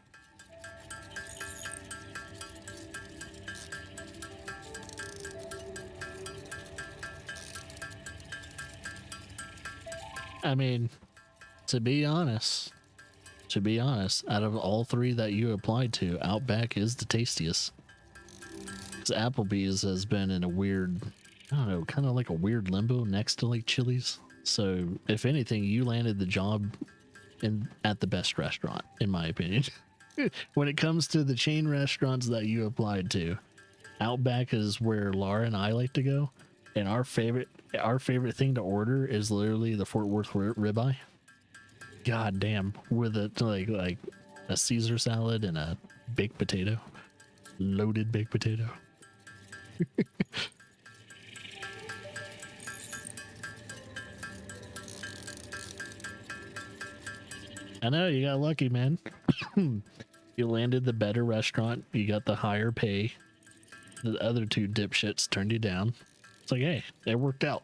Speaker 1: I mean, to be honest, out of all 3 that you applied to, Outback is the tastiest. Because Applebee's has been in a weird I don't know, kind of like a weird limbo next to like Chili's. So if anything, you landed the job in at the best restaurant, in my opinion. When it comes to the chain restaurants that you applied to, Outback is where Laura and I like to go. And our favorite thing to order is literally the Fort Worth ribeye. God damn, with a like a Caesar salad and a baked potato, loaded baked potato. I know you got lucky, man. You landed the better restaurant. You got the higher pay. The other two dipshits turned you down. It's like, hey, it worked out.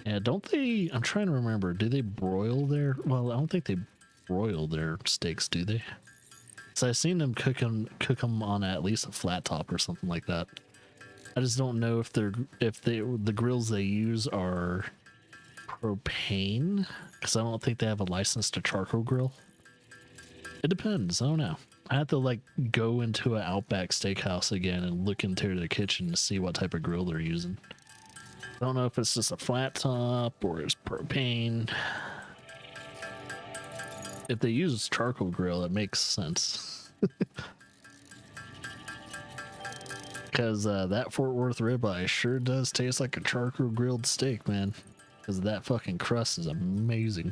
Speaker 1: Yeah, don't they? I'm trying to remember. Do they broil their? Well, I don't think they broil their steaks, do they? So I've seen them cook them on at least a flat top or something like that. I just don't know if the grills they use are propane, because I don't think they have a license to charcoal grill. It depends. I don't know. I have to like go into an Outback Steakhouse again and look into their kitchen to see what type of grill they're using. I don't know if it's just a flat top or it's propane. If they use charcoal grill, it makes sense. Because that Fort Worth ribeye sure does taste like a charcoal grilled steak, man. Because that fucking crust is amazing.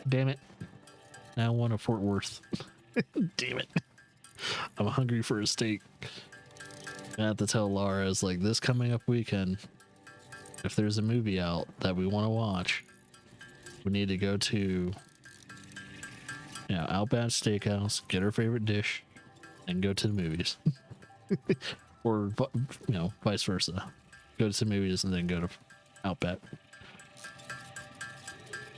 Speaker 1: Damn it. Now I want a Fort Worth. Damn it. I'm hungry for a steak. I have to tell Laura, it's like, this coming up weekend, if there's a movie out that we want to watch, we need to go to, Outback Steakhouse, get our favorite dish, and go to the movies. Or, vice versa. Go to the movies and then go to Outback.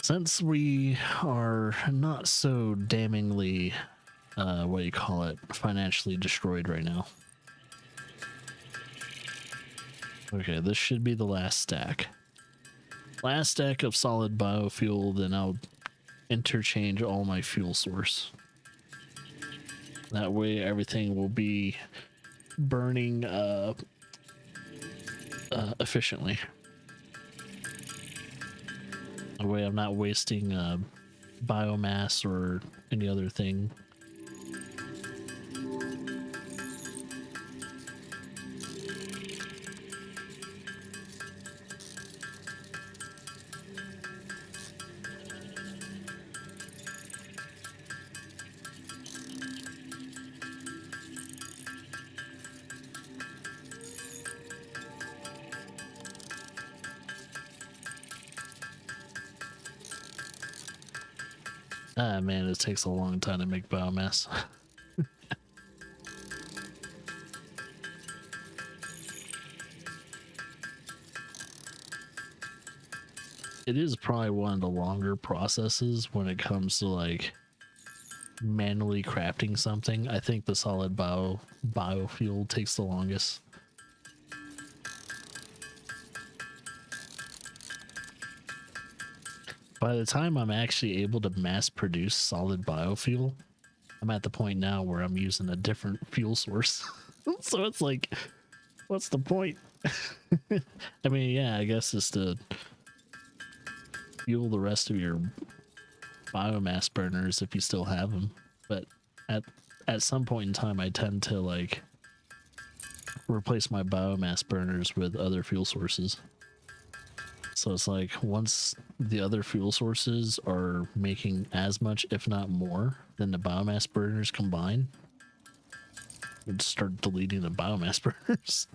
Speaker 1: Since we are not so damningly, financially destroyed right now. Okay, this should be the last stack. Last stack of solid biofuel, then I'll interchange all my fuel source. That way everything will be burning efficiently. That way I'm not wasting biomass or any other thing. Ah, man, it takes a long time to make biomass. It is probably one of the longer processes when it comes to like manually crafting something. I think the solid biofuel takes the longest. By the time I'm actually able to mass produce solid biofuel, I'm at the point now where I'm using a different fuel source. So it's like, what's the point? I mean, yeah, I guess it's to fuel the rest of your biomass burners if you still have them. But at some point in time, I tend to like replace my biomass burners with other fuel sources. So it's like once the other fuel sources are making as much, if not more, than the biomass burners combined, I'd start deleting the biomass burners.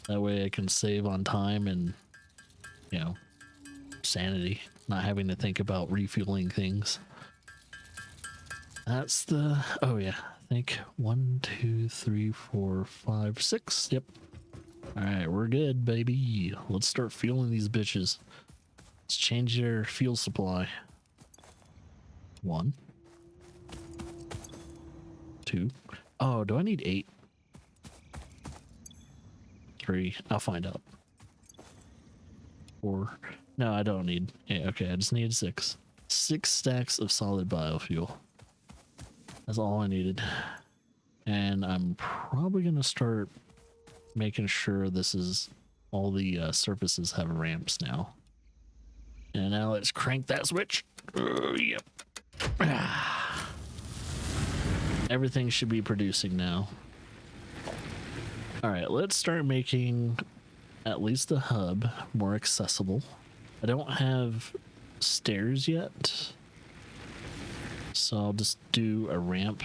Speaker 1: That way I can save on time and, sanity, not having to think about refueling things. That's the, oh yeah, I think 1, 2, 3, 4, 5, 6. Yep. All right, we're good, baby. Let's start fueling these bitches. Let's change their fuel supply. 1, 2. Oh, do I need 8? 3. I'll find out. 4. No, I don't need. Yeah, okay, I just need 6. 6 stacks of solid biofuel. That's all I needed. And I'm probably going to start making sure this is all the surfaces have ramps now. And now let's crank that switch. Yep. Everything should be producing now. All right, let's start making at least the hub more accessible. I don't have stairs yet, so I'll just do a ramp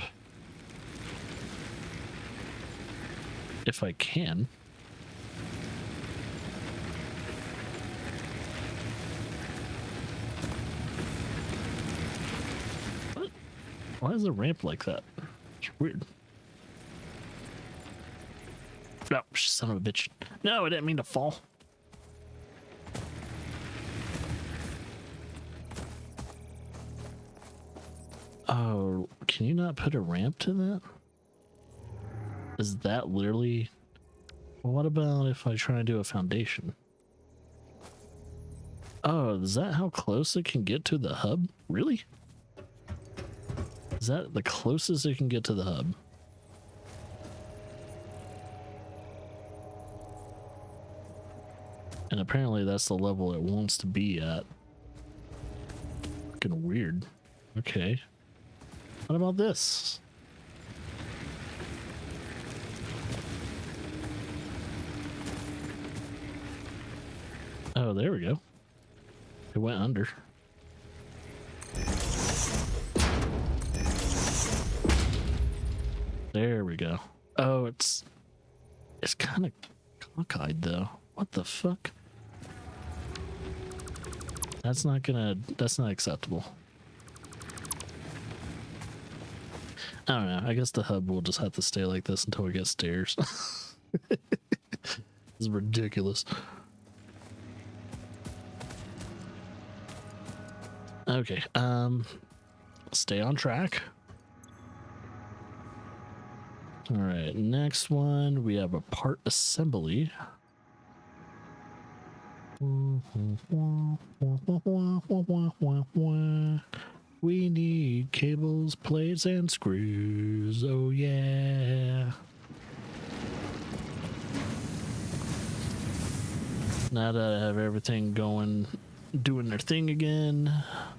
Speaker 1: if I can. What? Why is a ramp like that? It's weird. No, son of a bitch. No, I didn't mean to fall. Oh, can you not put a ramp to that? Is that literally... Well, what about if I try to do a foundation? Oh, is that how close it can get to the hub? Really? Is that the closest it can get to the hub? And apparently that's the level it wants to be at. Fucking weird. Okay. What about this? Oh, there we go. It went under. There we go. Oh, it's kind of cockeyed though. What the fuck? That's not acceptable. I don't know. I guess the hub will just have to stay like this until we get stairs. This is ridiculous. Okay, stay on track. All right, next one, we have a part assembly. We need cables, plates, and screws. Oh yeah. Now that I have everything going, doing their thing again.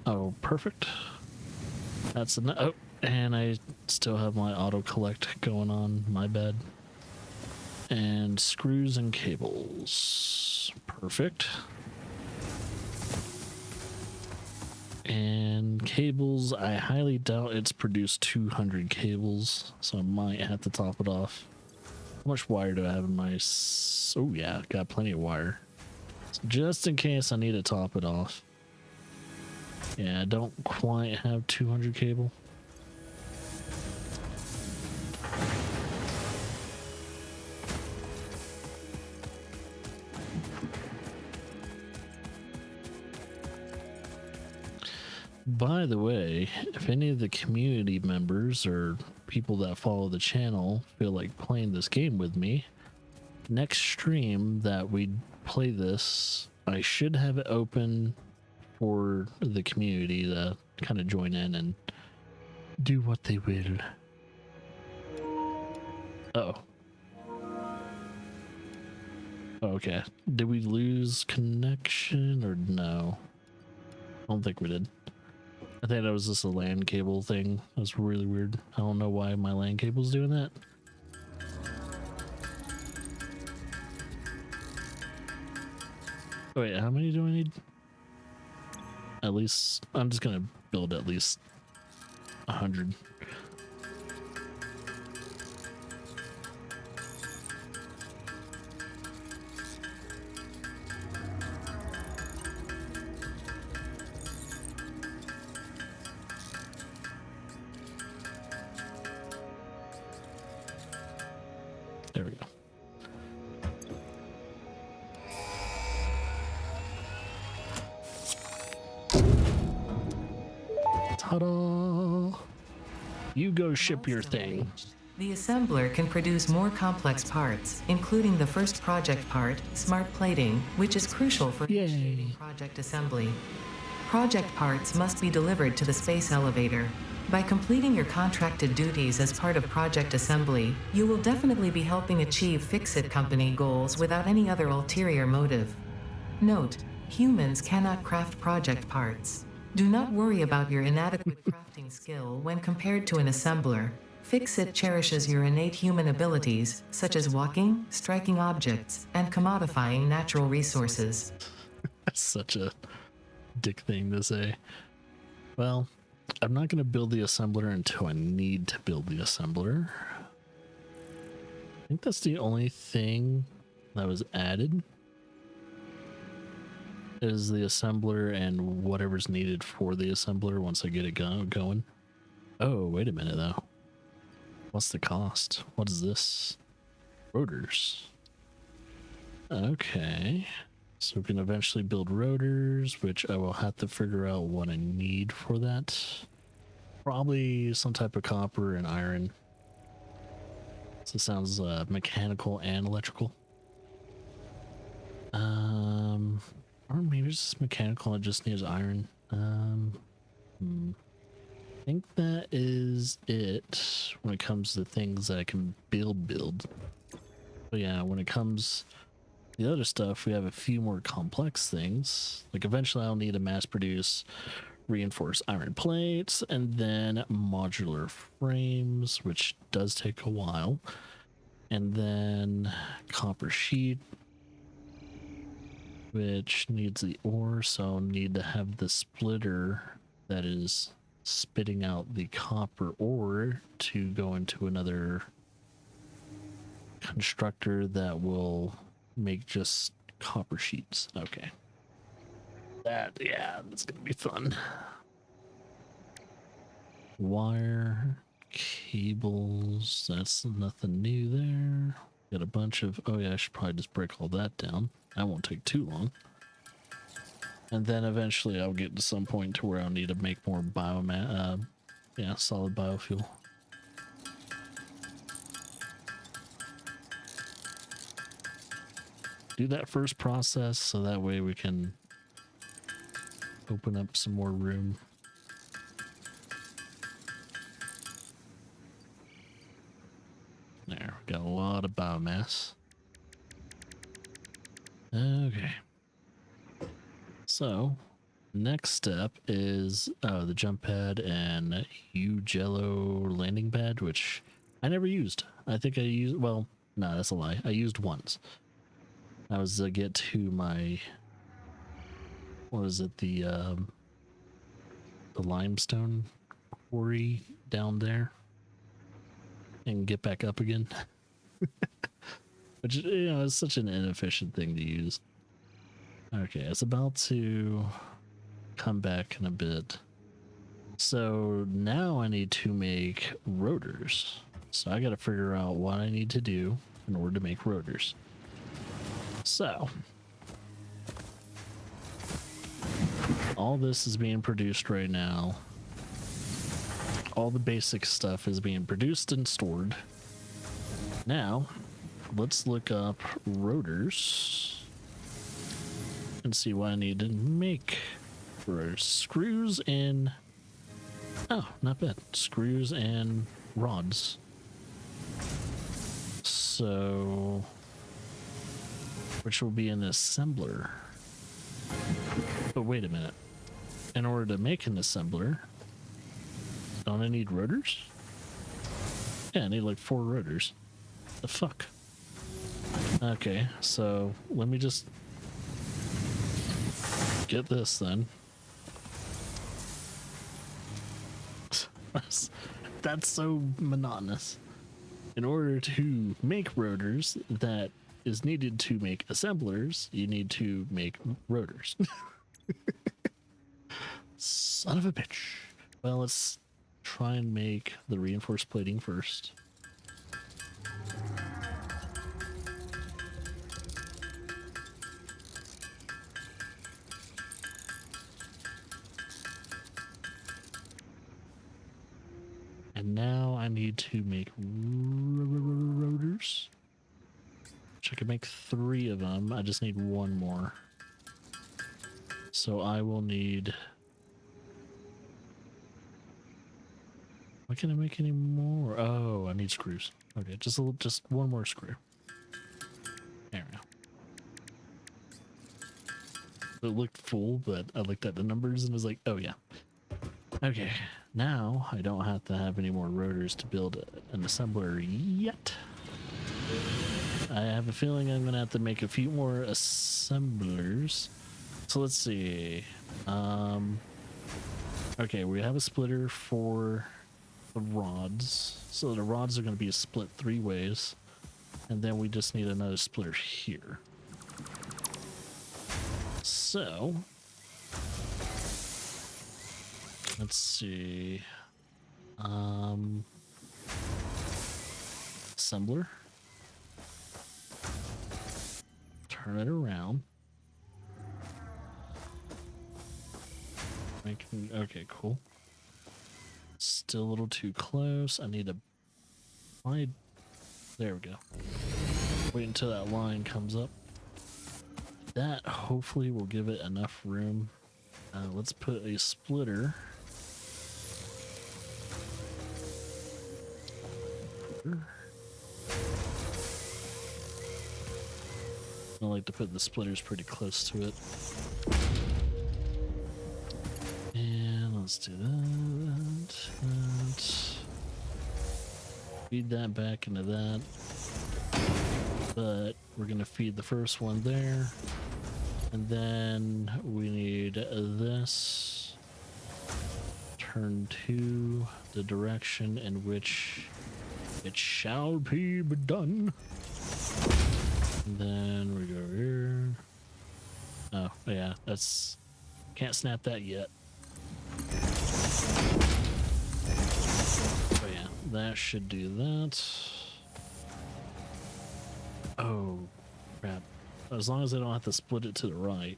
Speaker 1: Oh, perfect. That's enough. Oh, and I still have my auto collect going on. My bad. And screws and cables. Perfect. And cables, I highly doubt it's produced 200 cables, so I might have to top it off. How much wire do I have in my... Oh yeah, got plenty of wire. So just in case I need to top it off. Yeah, I don't quite have 200 cable. By the way, if any of the community members or people that follow the channel feel like playing this game with me, next stream that we play this, I should have it open for the community to kind of join in and do what they will. Uh-oh. Okay. Did we lose connection or no? I don't think we did. I think that was just a LAN cable thing. That was really weird. I don't know why my LAN cable's doing that. Oh, wait, how many do I need? At least, I'm just gonna build at least 100. There we go. Ta-da! You go ship your thing.
Speaker 2: The assembler can produce more complex parts, including the first project part, smart plating, which is crucial for initiating
Speaker 1: Yay.
Speaker 2: project assembly. Project parts must be delivered to the space elevator. By completing your contracted duties as part of project assembly, you will definitely be helping achieve Fix-It Company goals without any other ulterior motive. Note: humans cannot craft project parts. Do not worry about your inadequate crafting skill when compared to an assembler. Fix-It cherishes your innate human abilities, such as walking, striking objects, and commodifying natural resources.
Speaker 1: That's such a dick thing to say. Well, I'm not going to build the assembler until I need to build the assembler. I think that's the only thing that was added is the assembler and whatever's needed for the assembler once I get it going. Oh, wait a minute though. What's the cost? What is this? Rotors. Okay. So we can eventually build rotors, which I will have to figure out what I need for that. Probably some type of copper and iron. So it sounds mechanical and electrical. Or maybe it's just mechanical, it just needs iron. I think that is it when it comes to things that I can build. But yeah, when it comes to the other stuff, we have a few more complex things. Like eventually I'll need to mass produce reinforced iron plates and then modular frames, which does take a while. And then copper sheet, which needs the ore, so I'll need to have the splitter that is spitting out the copper ore to go into another constructor that will make just copper sheets. Okay. That's gonna be fun. Wire, cables, that's nothing new there. Got a bunch of, oh yeah, I should probably just break all that down. That won't take too long. And then eventually I'll get to some point to where I'll need to make more biomass, solid biofuel. Do that first process so that way we can open up some more room. There, we got a lot of biomass. Okay. So, next step is the jump pad and huge yellow landing pad, which I never used. I think I used, well, no, that's a lie. I used once. I was to get to my, what was it, the limestone quarry down there and get back up again. Which, you know, is such an inefficient thing to use. Okay, it's about to come back in a bit. So now I need to make rotors. So I got to figure out what I need to do in order to make rotors. So all this is being produced right now. All the basic stuff is being produced and stored. Now, let's look up rotors and see what I need to make for screws and, oh, not bad, screws and rods. So, which will be an assembler. But wait a minute. In order to make an assembler, don't I need rotors? Yeah, I need like 4 rotors. The fuck? Okay, so let me just get this then. That's so monotonous. In order to make rotors that is needed to make assemblers, you need to make rotors. Son of a bitch. Well, let's try and make the reinforced plating first. And now I need to make rotors, which I can make 3 of them. I just need 1 more. So I will need... Why can't I make any more? Oh, I need screws. Okay, just 1 more screw. There we go. It looked full, but I looked at the numbers and was like, oh yeah. Okay, now I don't have to have any more rotors to build an assembler yet. I have a feeling I'm gonna have to make a few more assemblers. So let's see. Okay, we have a splitter for the rods. So the rods are gonna be split 3 ways. And then we just need another splitter here. So let's see. Assembler. Turn it around. Okay, cool. Still a little too close. I need to find. There we go. Wait until that line comes up. That hopefully will give it enough room. Let's put a splitter. I like to put the splitters pretty close to it. And let's do that. Feed that back into that. But we're gonna feed the first one there. And then we need this. Turn to the direction in which it shall be done. And then we go here. Oh, yeah, that's... Can't snap that yet. Oh yeah, that should do that. Oh, crap. As long as I don't have to split it to the right,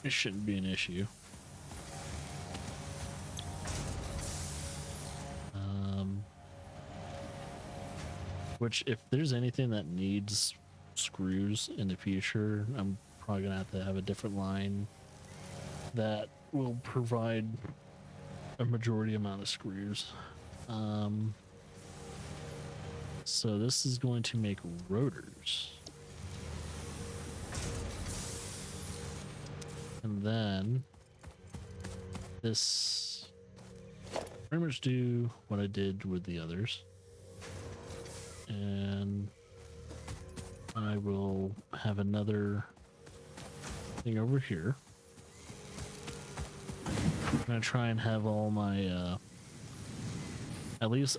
Speaker 1: it shouldn't be an issue. Which, if there's anything that needs screws in the future, I'm probably gonna have to have a different line that will provide a majority amount of screws. So this is going to make rotors. And then this pretty much do what I did with the others. And I will have another thing over here. I'm gonna try and have all my at least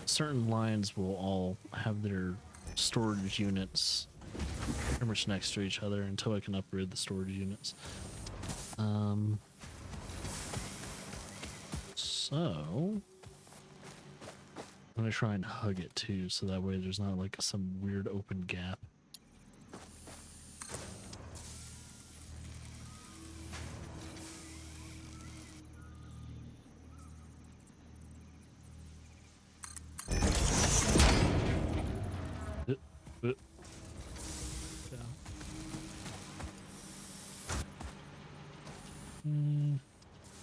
Speaker 1: certain lines will all have their storage units pretty much next to each other until I can upgrade the storage units. So I'm gonna try and hug it too, so that way there's not like some weird open gap. Yeah.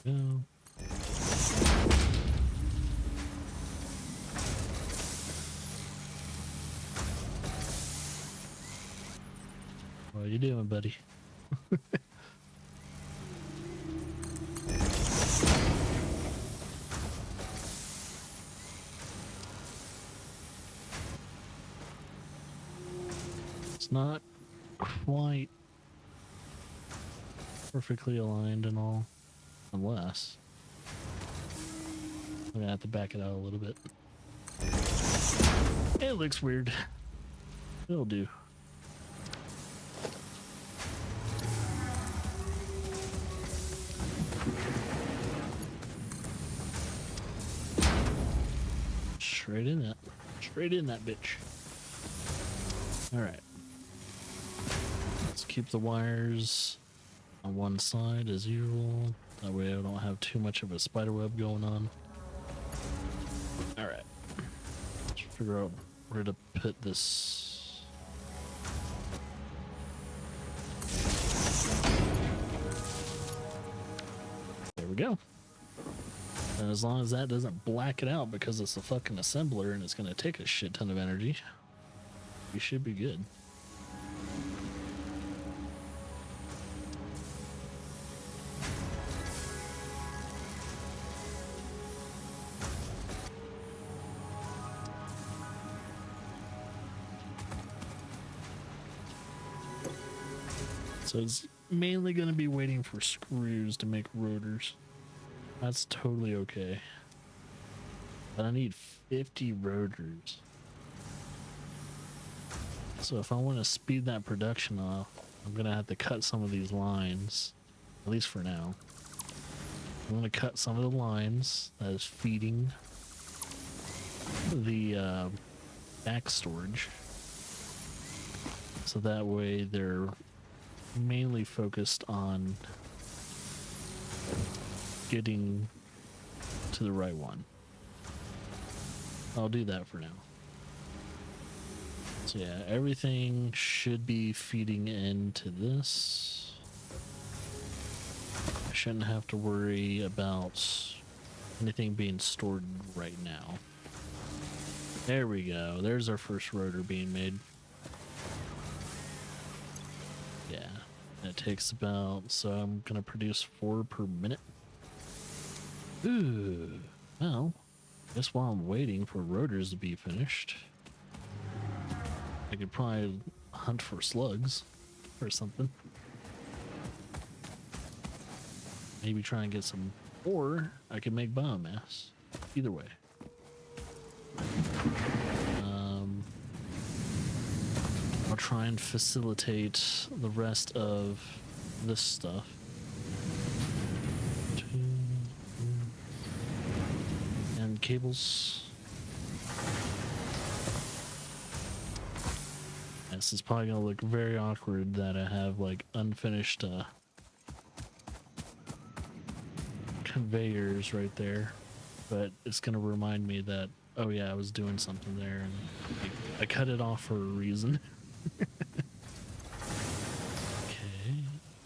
Speaker 1: Yeah. What are you doing, buddy? It's not quite perfectly aligned and all, unless I'm gonna have to back it out a little bit. It looks weird. It'll do. Straight in that. Straight in that bitch. Alright. Let's keep the wires on one side as usual. That way I don't have too much of a spider web going on. All right. Let's figure out where to put this. There we go. And as long as that doesn't black it out because it's a fucking assembler and it's going to take a shit ton of energy, we should be good. So it's mainly going to be waiting for screws to make rotors. That's totally okay. But I need 50 rotors. So if I want to speed that production up, I'm going to have to cut some of these lines, at least for now. I'm going to cut some of the lines that is feeding the back storage. So that way they're mainly focused on getting to the right one. I'll do that for now. So yeah, everything should be feeding into this. I shouldn't have to worry about anything being stored right now. There we go. There's our first rotor being made. Yeah, it takes about, so I'm gonna produce 4 per minute. Ooh, well, guess while I'm waiting for rotors to be finished, I could probably hunt for slugs or something. Maybe try and get some, or I could make biomass. Either way. I'll try and facilitate the rest of this stuff. And cables. This is probably gonna look very awkward that I have like unfinished conveyors right there, but it's gonna remind me that, oh yeah, I was doing something there and I cut it off for a reason. Okay,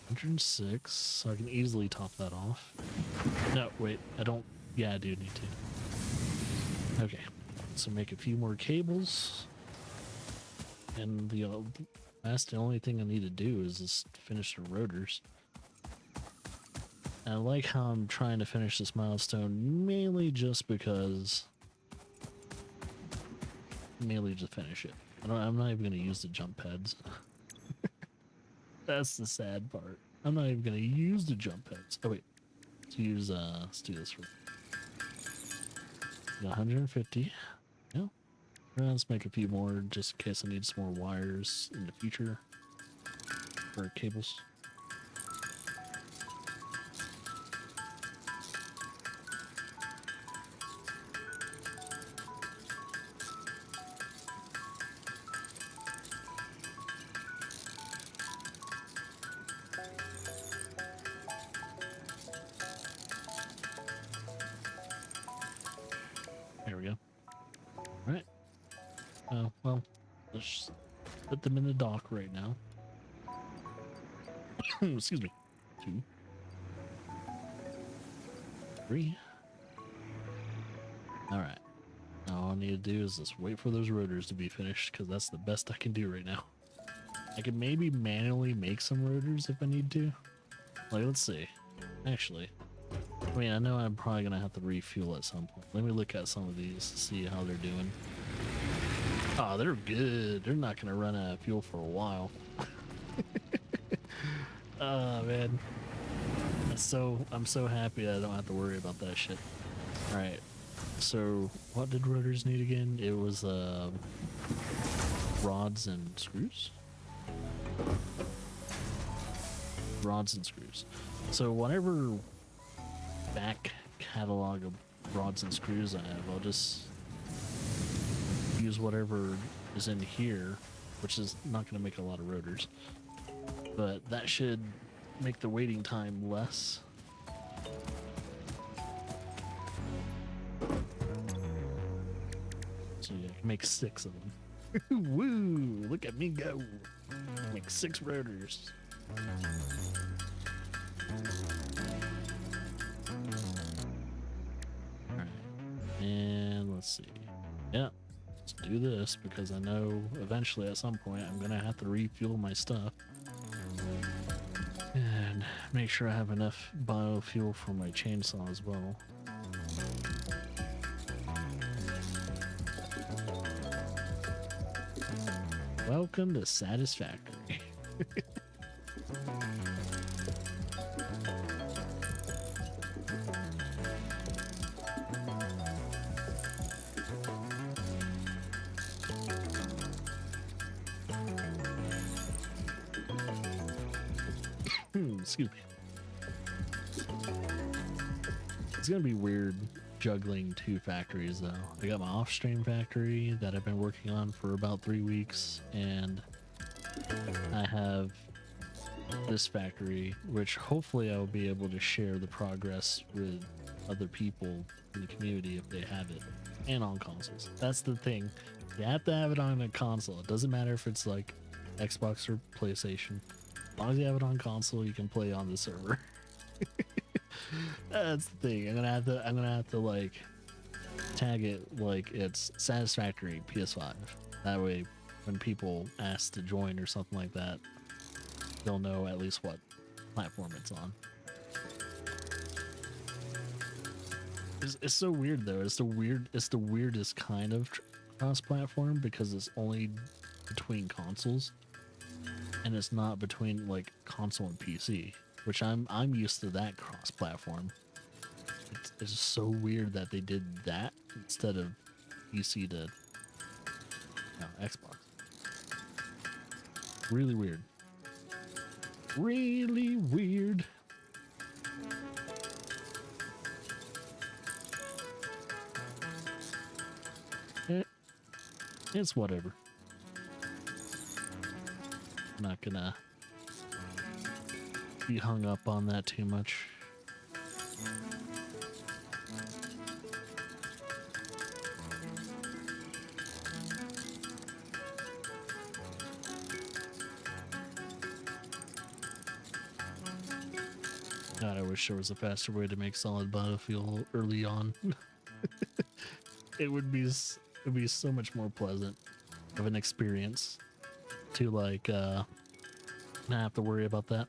Speaker 1: 106, so I can easily top that off. No, wait, I don't, yeah, I do need to. Okay, so make a few more cables. And the only thing I need to do is just finish the rotors. And I like how I'm trying to finish this milestone mainly just because, mainly to finish it. I'm not even going to use the jump pads. That's the sad part. I'm not even going to use the jump pads. Oh wait, let's do this for 150. Yeah. Let's make a few more just in case I need some more wires in the future for cables. There we go. All right. Well, let's put them in the dock right now. Excuse me. 2, 3. All right. Now all I need to do is just wait for those rotors to be finished because that's the best I can do right now. I could maybe manually make some rotors if I need to. Like, let's see. Actually, I mean, I know I'm probably going to have to refuel at some point. Let me look at some of these to see how they're doing. Oh, they're good. They're not going to run out of fuel for a while. Oh, man. I'm so happy I don't have to worry about that shit. All right. So, what did rotors need again? It was rods and screws. Rods and screws. So whatever back catalog of rods and screws I have, I'll just use whatever is in here, which is not going to make a lot of rotors, but that should make the waiting time less. So yeah, I can make 6 of them. Woo! Look at me go! Make 6 rotors. Alright. And let's see. Yeah. Let's do this because I know eventually at some point I'm gonna have to refuel my stuff. And make sure I have enough biofuel for my chainsaw as well. Welcome to Satisfactory. Excuse me. It's gonna be weird juggling 2 factories though. I got my off-stream factory that I've been working on for about 3 weeks, and I have this factory, which hopefully I will be able to share the progress with other people in the community if they have it, and on consoles. That's the thing. You have to have it on a console. It doesn't matter if it's like Xbox or PlayStation. As long as you have it on console, you can play on the server. That's the thing. I'm gonna have to like tag it like it's Satisfactory PS5. That way, when people ask to join or something like that, they'll know at least what platform it's on. It's so weird though. It's the weirdest kind of cross-platform because it's only between consoles, and it's not between like console and PC, which I'm used to that cross-platform. It's just so weird that they did that instead of PC to Xbox. Really weird. Really weird. It's whatever. I'm not gonna be hung up on that too much. God, I wish there was a faster way to make solid biofuel early on. It would be so much more pleasant of an experience to like not have to worry about that.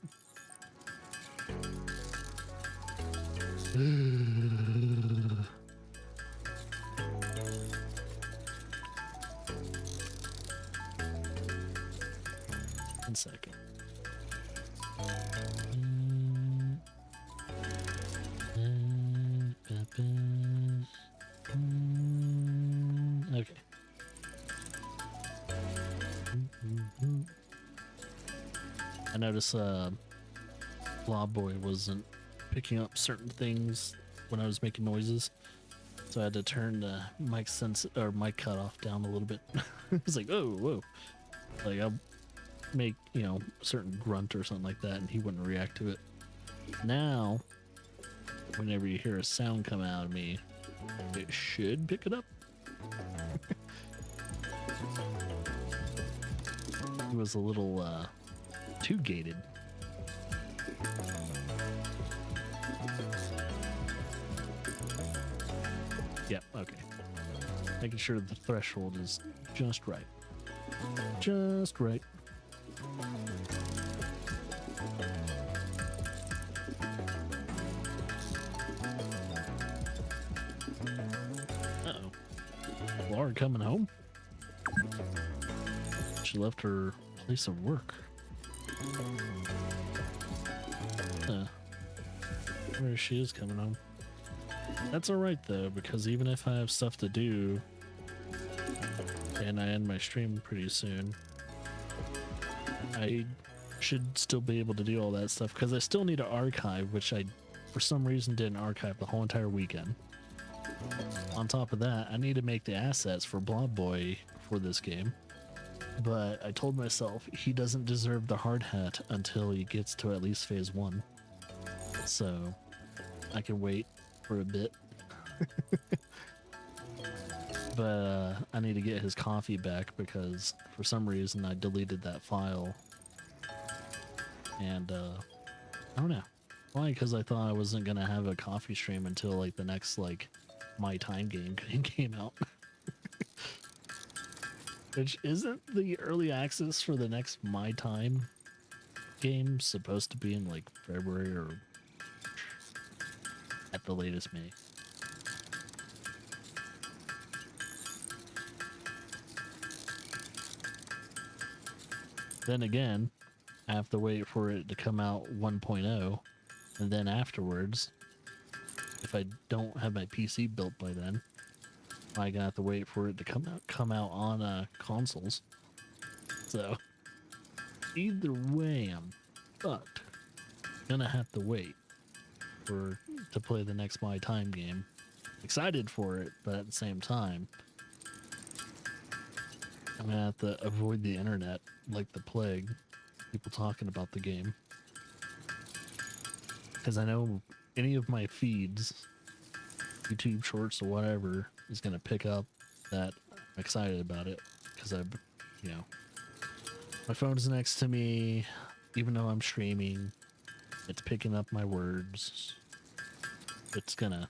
Speaker 1: One second. Okay. I noticed Blob Boy wasn't picking up certain things when I was making noises, so I had to turn the mic cutoff down a little bit. It's like, oh, whoa! Like I'll make certain grunt or something like that, and he wouldn't react to it. Now, whenever you hear a sound come out of me, it should pick it up. It was a little too gated. Yep, okay. Making sure the threshold is just right. Just right. Uh-oh. Laura coming home? She left her place of work. Where she is coming home. That's alright though, because even if I have stuff to do and I end my stream pretty soon, I should still be able to do all that stuff because I still need to archive, which I for some reason didn't archive the whole entire weekend. On top of that, I need to make the assets for Blob Boy for this game, but I told myself he doesn't deserve the hard hat until he gets to at least phase 1, so I can wait for a bit. But I need to get his coffee back because for some reason I deleted that file. And I don't know. Why? Because I thought I wasn't going to have a coffee stream until like the next like My Time game came out. Which isn't the early access for the next My Time game supposed to be in like February or at the latest May. Then again, I have to wait for it to come out 1.0, and then afterwards, if I don't have my PC built by then, I'm gonna have to wait for it to come out on consoles. So either way, I'm fucked. Gonna have to wait to play the next My Time game. Excited for it, but at the same time, I'm gonna have to avoid the internet like the plague. People talking about the game. Because I know any of my feeds, YouTube shorts or whatever, is gonna pick up that I'm excited about it. Because my phone's next to me, even though I'm streaming, it's picking up my words. It's gonna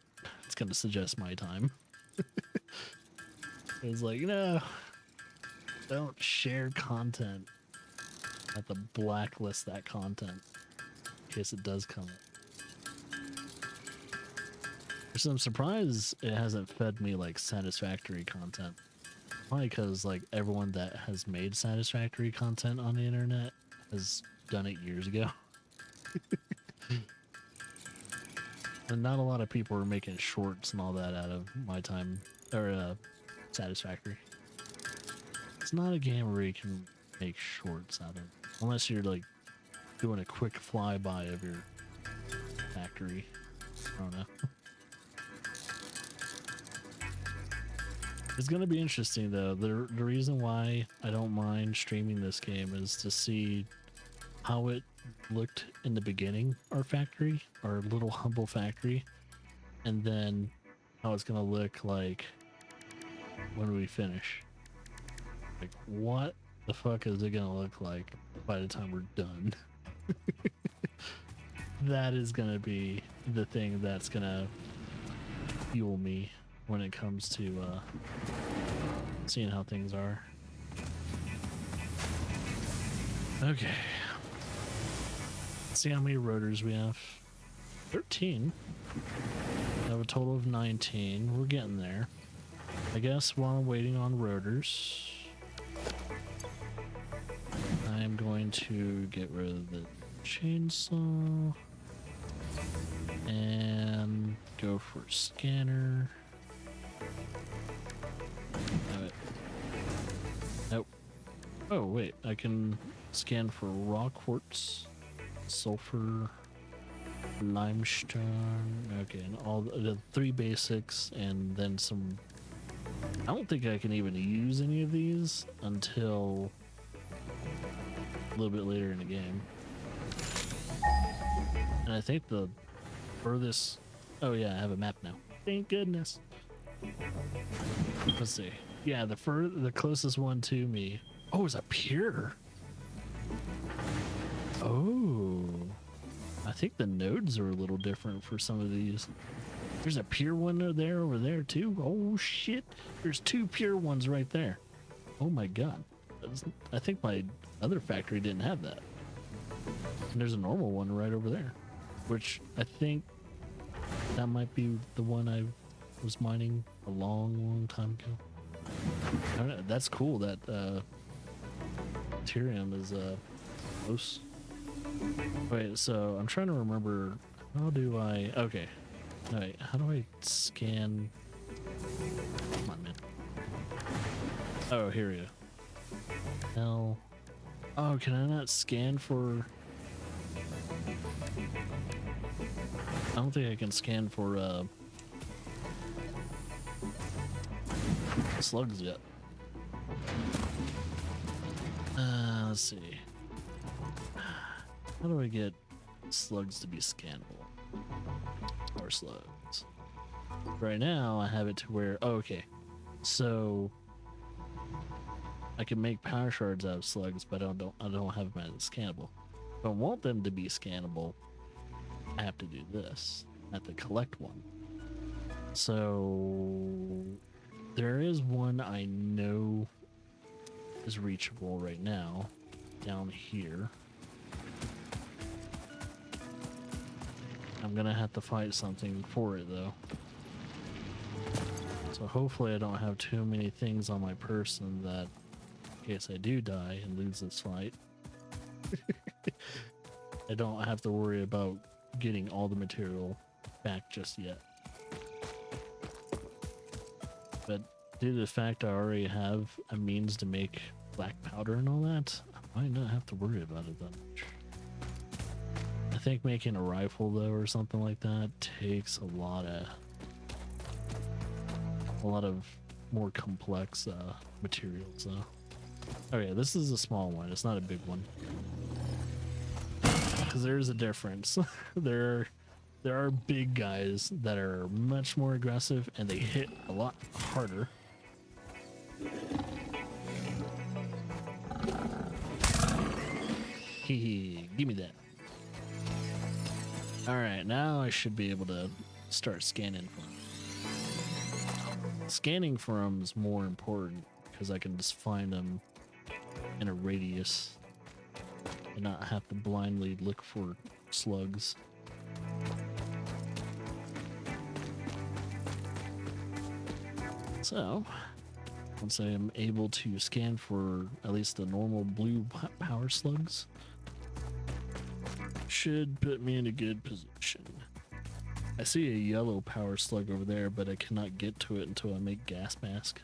Speaker 1: suggest My Time. It's like, don't share content. I have to blacklist that content in case it does come up. So I'm surprised it hasn't fed me like Satisfactory content. Probably because like everyone that has made Satisfactory content on the internet has done it years ago. And not a lot of people are making shorts and all that out of My Time or Satisfactory. It's not a game where you can make shorts out of, unless you're like doing a quick flyby of your factory. I don't know. It's gonna be interesting though. The reason why I don't mind streaming this game is to see how it looked in the beginning, our factory, our little humble factory, and then how it's gonna look like when we finish. Like, what the fuck is it gonna look like by the time we're done? That is gonna be the thing that's gonna fuel me when it comes to seeing how things are. Okay. Let's see how many rotors we have. 13. We have a total of 19. We're getting there. I guess while I'm waiting on rotors, I'm going to get rid of the chainsaw and go for scanner. Nope. Oh wait, I can scan for raw quartz, sulfur, limestone. Okay, and all the three basics, and then some. I don't think I can even use any of these until a little bit later in the game. And I think the furthest. Oh yeah, I have a map now. Thank goodness. Let's see. Yeah, the closest one to me. Oh, it's a pier. Oh, I think the nodes are a little different for some of these. There's a pure one over there too. Oh shit, there's two pure ones right there. Oh my god, I think my other factory didn't have that. And there's a normal one right over there, which I think that might be the one I was mining a long time ago. I don't know, that's cool that Ethereum is close. Wait, so I'm trying to remember, how do I, okay. Wait, how do I scan? Come on, man. Oh, here we go. Hell. Oh, can I not scan for? I don't think I can scan for slugs yet. Let's see. How do I get slugs to be scannable? Or slugs. Right now, I have it to where. Oh, okay. So I can make power shards out of slugs, but I don't have them as scannable. If I want them to be scannable, I have to do this. I have to collect one. So there is one I know is reachable right now down here. I'm gonna have to fight something for it though. So hopefully I don't have too many things on my person that in case I do die and lose this fight, I don't have to worry about getting all the material back just yet. But due to the fact I already have a means to make black powder and all that, I might not have to worry about it that much. I think making a rifle though or something like that takes a lot of more complex materials though. Oh yeah, this is a small one. It's not a big one. Because there's a difference. there are big guys that are much more aggressive and they hit a lot harder. Hee, give me that. Alright, now I should be able to start scanning for them. Scanning for them is more important because I can just find them in a radius and not have to blindly look for slugs. So, once I am able to scan for at least the normal blue power slugs, should put me in a good position. I see a yellow power slug over there, but I cannot get to it until I make gas mask.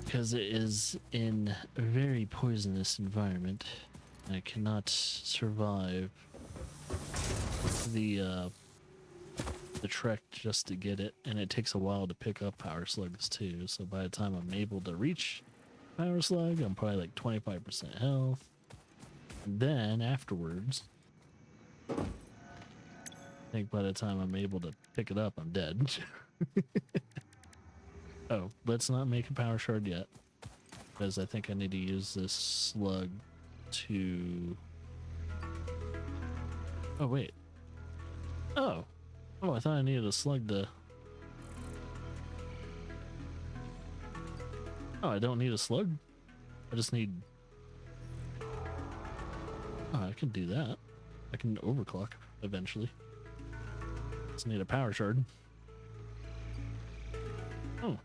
Speaker 1: Because it is in a very poisonous environment. I cannot survive the trek just to get it, and it takes a while to pick up power slugs too. So by the time I'm able to reach power slug, I'm probably like 25% health. And then afterwards, I think by the time I'm able to pick it up, I'm dead. Oh, let's not make a power shard yet, because I think I need to use this slug to... Oh, wait. Oh, I thought I needed a slug to... Oh, I don't need a slug? I just need... Oh, I can do that. I can overclock eventually. Just need a power shard. Oh,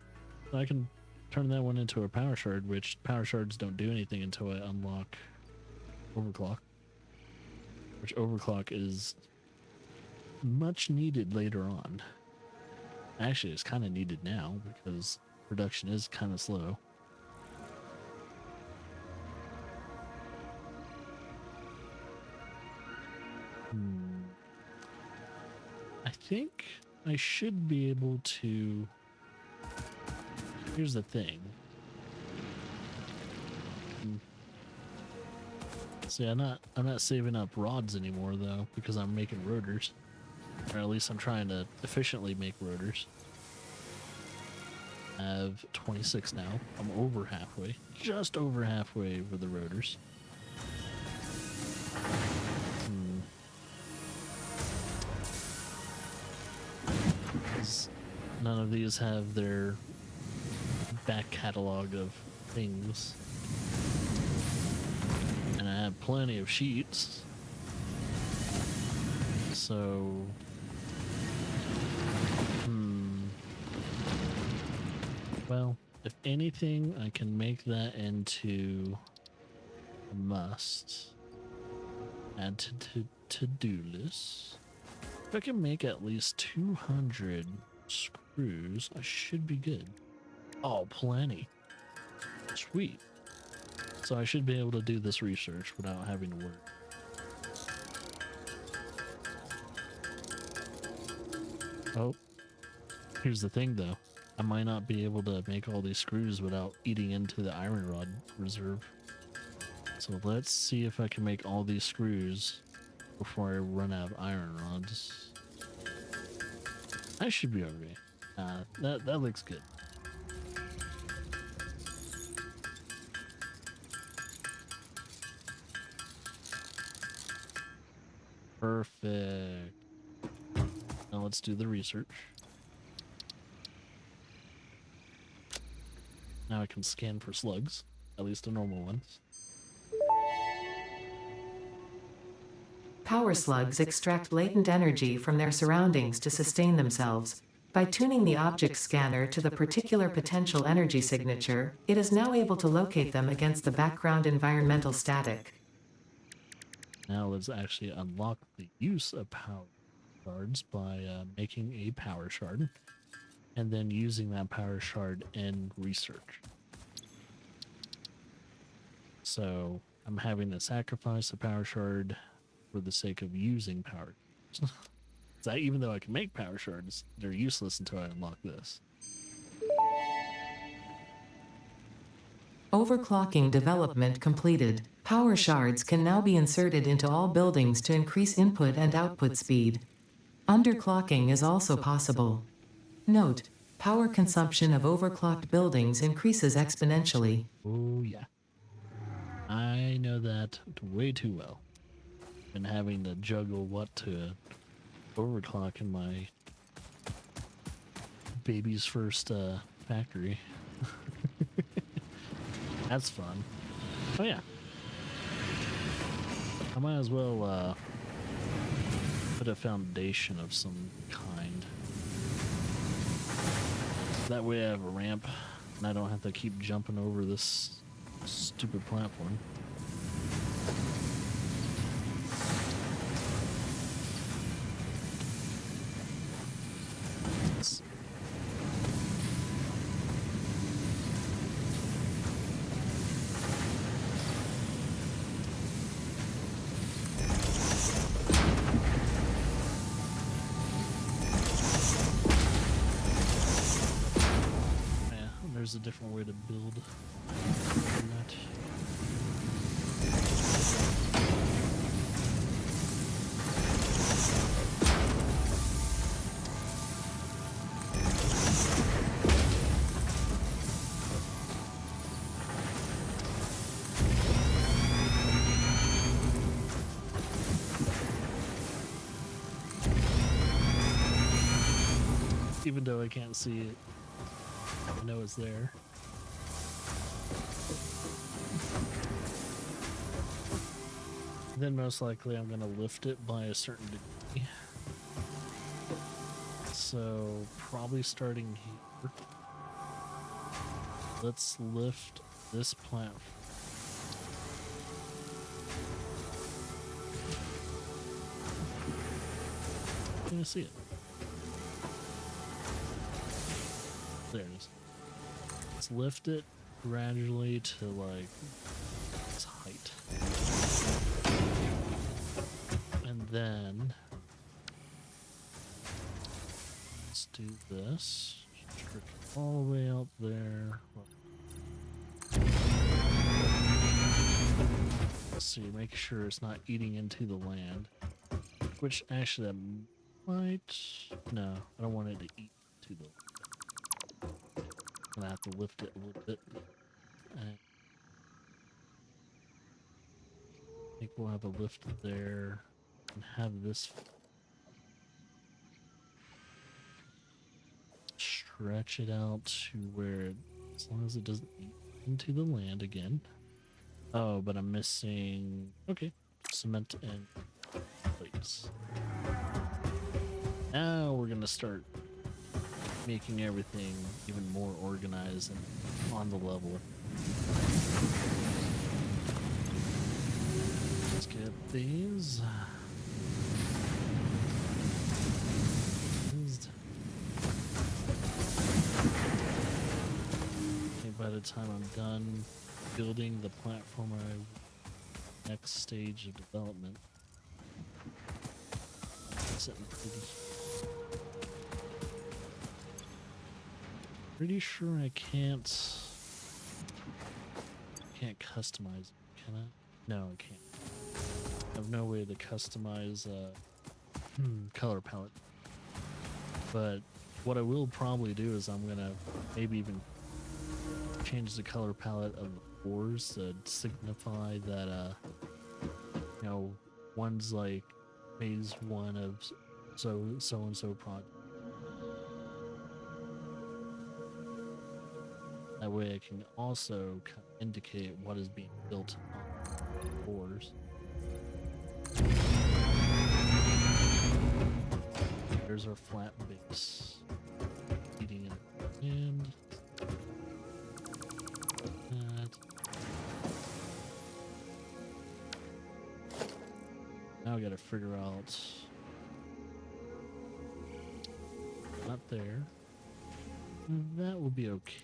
Speaker 1: I can turn that one into a power shard, which power shards don't do anything until I unlock overclock. Which overclock is much needed later on. Actually, it's kind of needed now because production is kind of slow. I think I should be able to... Here's the thing. See, I'm not saving up rods anymore though, because I'm making rotors. Or at least I'm trying to efficiently make rotors. I have 26 now. I'm over halfway. Just over halfway with the rotors. None of these have their back catalog of things. And I have plenty of sheets. So... Well, if anything, I can make that into a must. Add to to-do list. If I can make at least 200 screws, I should be good. Oh, plenty. Sweet. So I should be able to do this research without having to work. Oh, here's the thing though. I might not be able to make all these screws without eating into the iron rod reserve. So let's see if I can make all these screws before I run out of iron rods. I should be okay. That looks good. Perfect. Now let's do the research. Now I can scan for slugs, at least the normal ones.
Speaker 2: Power slugs extract latent energy from their surroundings to sustain themselves. By tuning the object scanner to the particular potential energy signature, it is now able to locate them against the background environmental static.
Speaker 1: Now let's actually unlock the use of power shards by making a power shard and then using that power shard in research. So I'm having to sacrifice a power shard for the sake of using power shards. So even though I can make power shards, they're useless until I unlock this.
Speaker 2: Overclocking development completed. Power shards can now be inserted into all buildings to increase input and output speed. Underclocking is also possible. Note: power consumption of overclocked buildings increases exponentially.
Speaker 1: Oh yeah, I know that way too well. Been having to juggle what to overclock in my baby's first factory. That's fun. Oh yeah, I might as well put a foundation of some kind. That way I have a ramp and I don't have to keep jumping over this stupid platform. There's a different way to build that. Even though I can't see it, I know it's there. Then most likely I'm gonna lift it by a certain degree. So probably starting here. Let's lift this platform. I'm gonna see it. There it is. Let's lift it gradually to like its height. And then let's do this. Trick it all the way out there. Let's see, make sure it's not eating into the land. Which actually that might... No, I don't want it to eat into the land. I'm gonna have to lift it a little bit. And I think we'll have a lift there and have this stretch it out to where, as long as it doesn't eat into the land again. Oh, but I'm missing, okay, cement and plates. Now we're gonna start making everything even more organized and on the level. Let's get these. Okay, by the time I'm done building the platform, next stage of development, sitting pretty sure I can't customize it, can I? No, I can't. I have no way to customize color palette. But what I will probably do is I'm gonna maybe even change the color palette of the ores to signify that you know, one's like phase one of so and so project. That way I can also indicate what is being built on the floors. There's our flat base. Feeding it and that. Now I gotta figure out. Not there. That will be okay.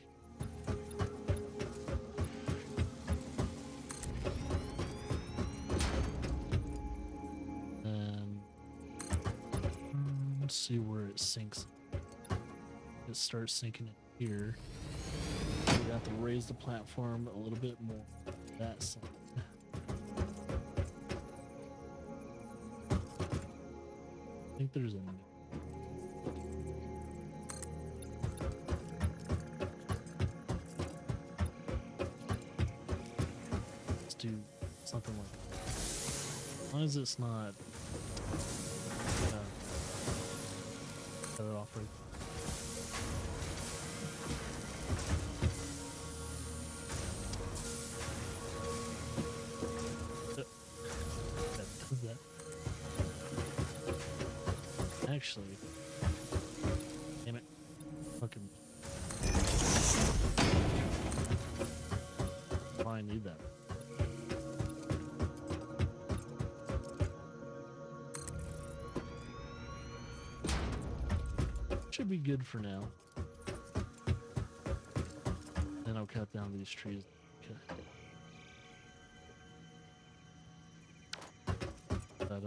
Speaker 1: Let's see where it sinks. It starts sinking in here. We have to raise the platform a little bit more. That side. I think there's a. Let's do something like that. As long as it's not. Cut it off right. That does that. Actually, damn it, fucking. Why I need that? Should be good for now. Then I'll cut down these trees. Okay. But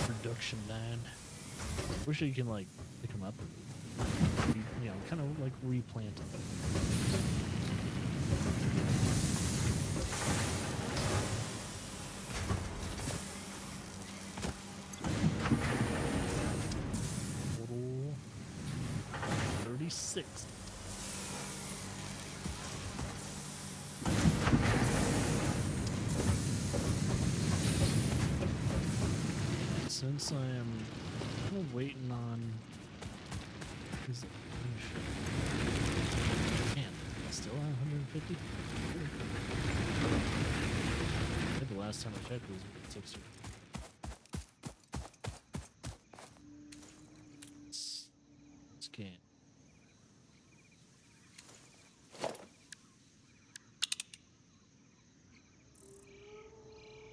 Speaker 1: production line. Wish you can like pick them up. You know, kind of like replant them. Total 36. Since I am kind of waiting on is it man, still at 150? I think the last time I checked was 60. Scan.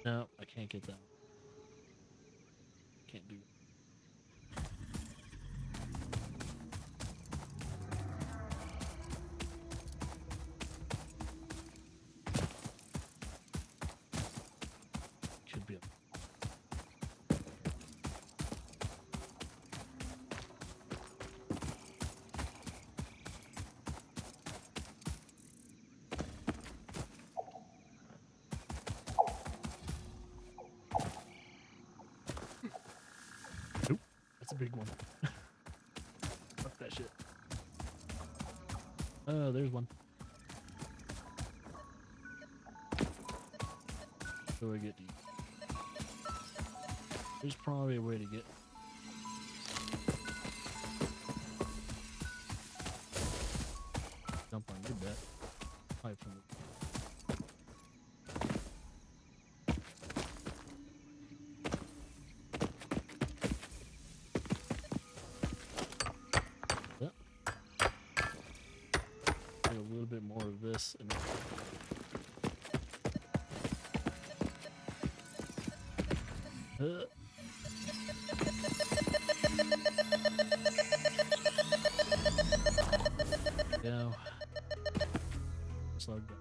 Speaker 1: No, I can't get that. Can't do it. Should be up. Nope, that's a big one. Fuck that shit. Oh, there's one. So I get deep. There's probably a way to get. Jump on your bet. Pipe from the. Yep. Get a little bit more of this and. Go. Slug that.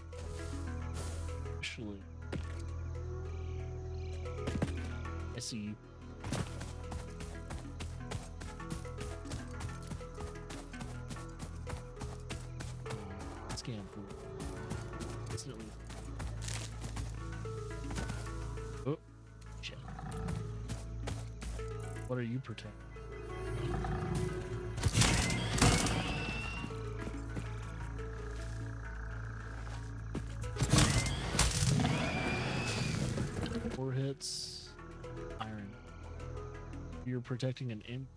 Speaker 1: Actually, I see you. Scan for instantly. Oh, shit. What are you protecting? 4 hits. Iron. You're protecting an imp.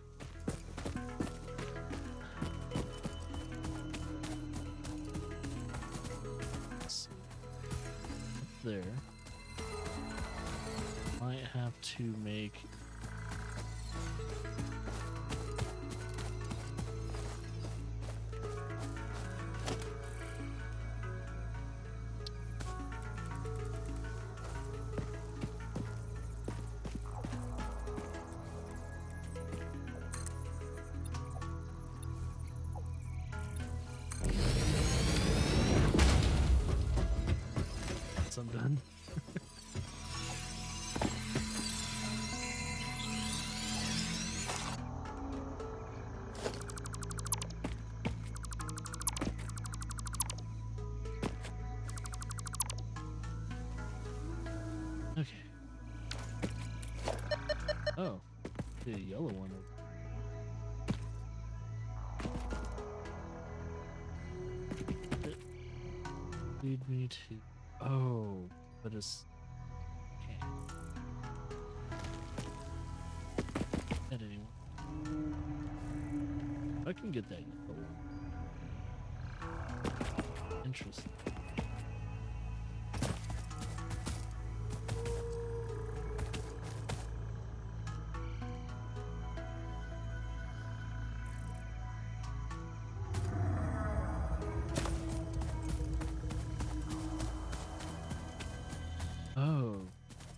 Speaker 1: Let's see. Up there. Might have to make. I'm done. Okay. Oh, the yellow one. Lead me to. Oh, but it's. Okay. That anyone. I can get that yellow one. Interesting. Oh,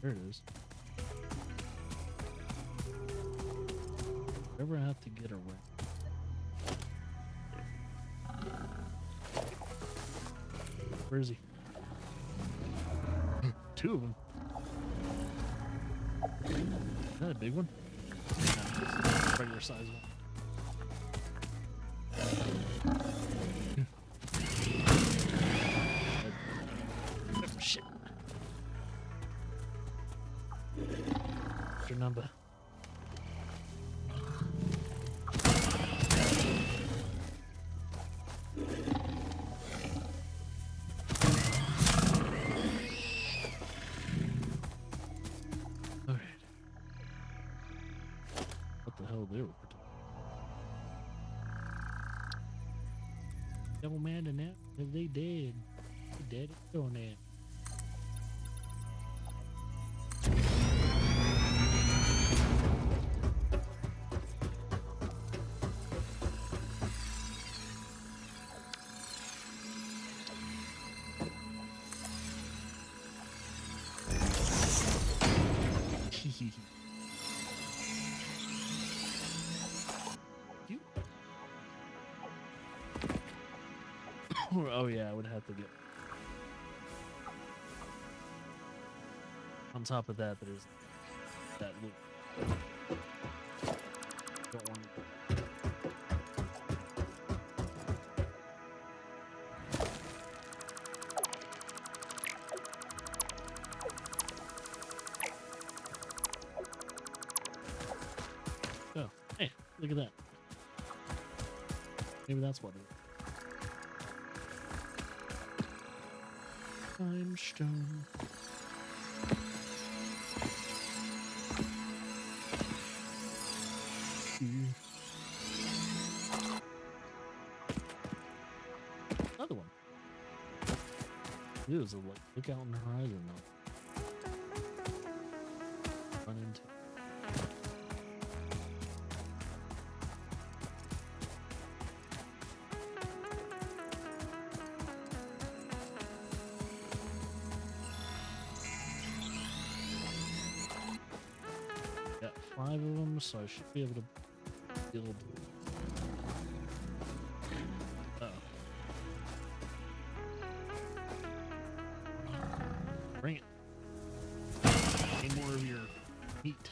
Speaker 1: there it is. Ever have to get around? Where is he? 2 of them. Is that a big one? No, it's a regular size one. Oh, shit. What's your number? Alright. What the hell they were protecting? Devil man and that, they dead. They dead on that. You? Oh yeah, I would have to get. On top of that, there's that loop. Don't want to. Oh, hey, look at that. Maybe that's what it is. Limestone. Another one. It was a look out on the horizon though. Run into. Got 5 of them, so I should be able to build. Uh-oh. Bring it. Need more of your meat.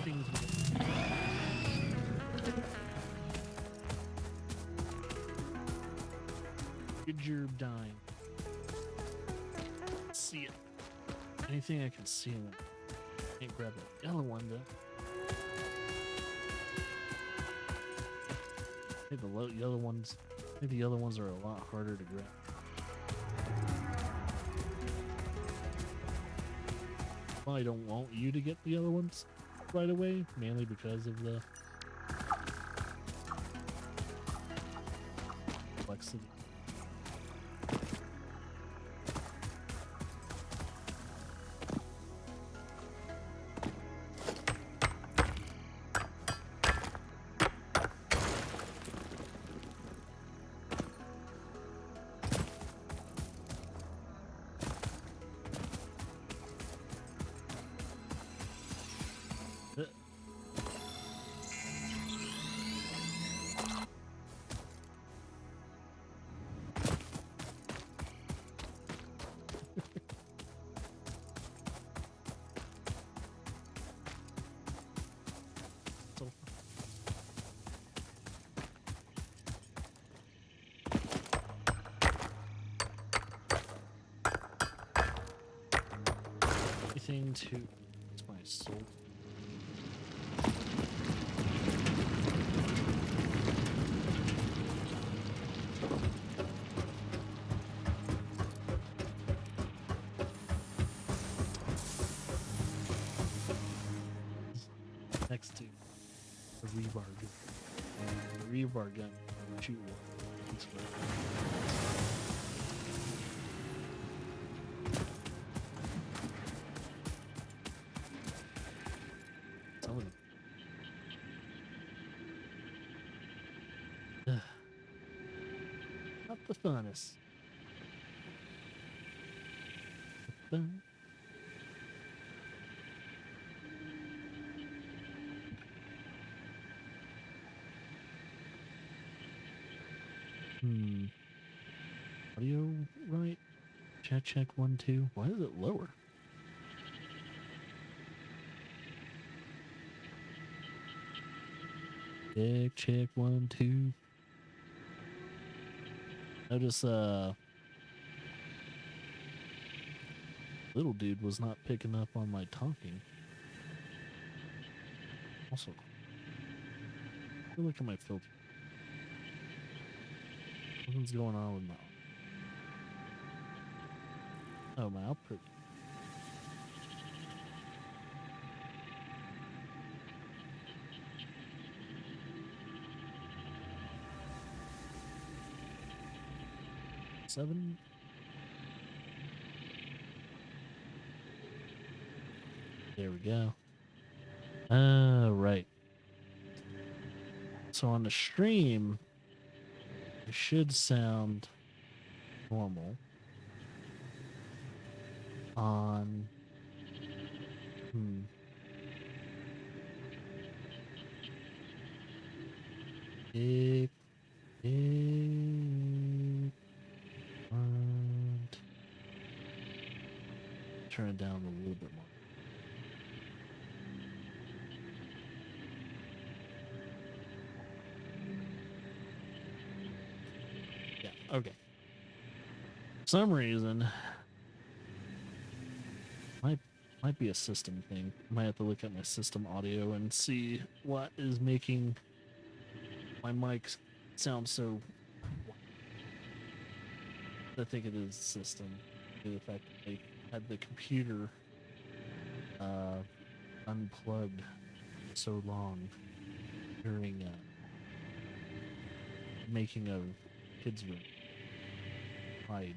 Speaker 1: Things with it. Good job dying. See it. Anything I can see in it. Can't grab that yellow one though. Maybe the yellow ones. Maybe the other ones are a lot harder to grab. probably don't want you to get the other ones right away, mainly because of the complexity. Uh, so anything to it's my soul. Next to the rebar gun. The rebar gun shoot one. It's great. Some of them. Not the funnest. Fun. Hmm. Audio right? Check 1 2. Why is it lower? Check 1 2. Notice little dude was not picking up on my talking. Also, look at my filter. Something's going on with my my output. Seven. There we go. Right. So on the stream, it should sound normal. On it and turn it down a little bit more. Yeah, okay. For some reason, might be a system thing. Might have to look at my system audio and see what is making my mic sound so. I think it is system. The fact that they had the computer unplugged so long during making of kids' room. Hide.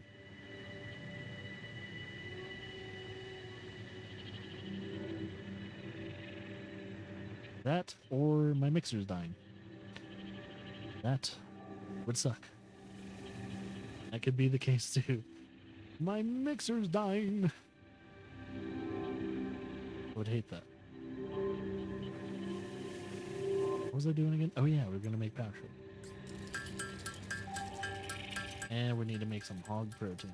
Speaker 1: That or my mixer's dying. That would suck. That could be the case too. My mixer's dying. I would hate that. What was I doing again? Oh yeah, we're gonna make power shake. And we need to make some hog protein.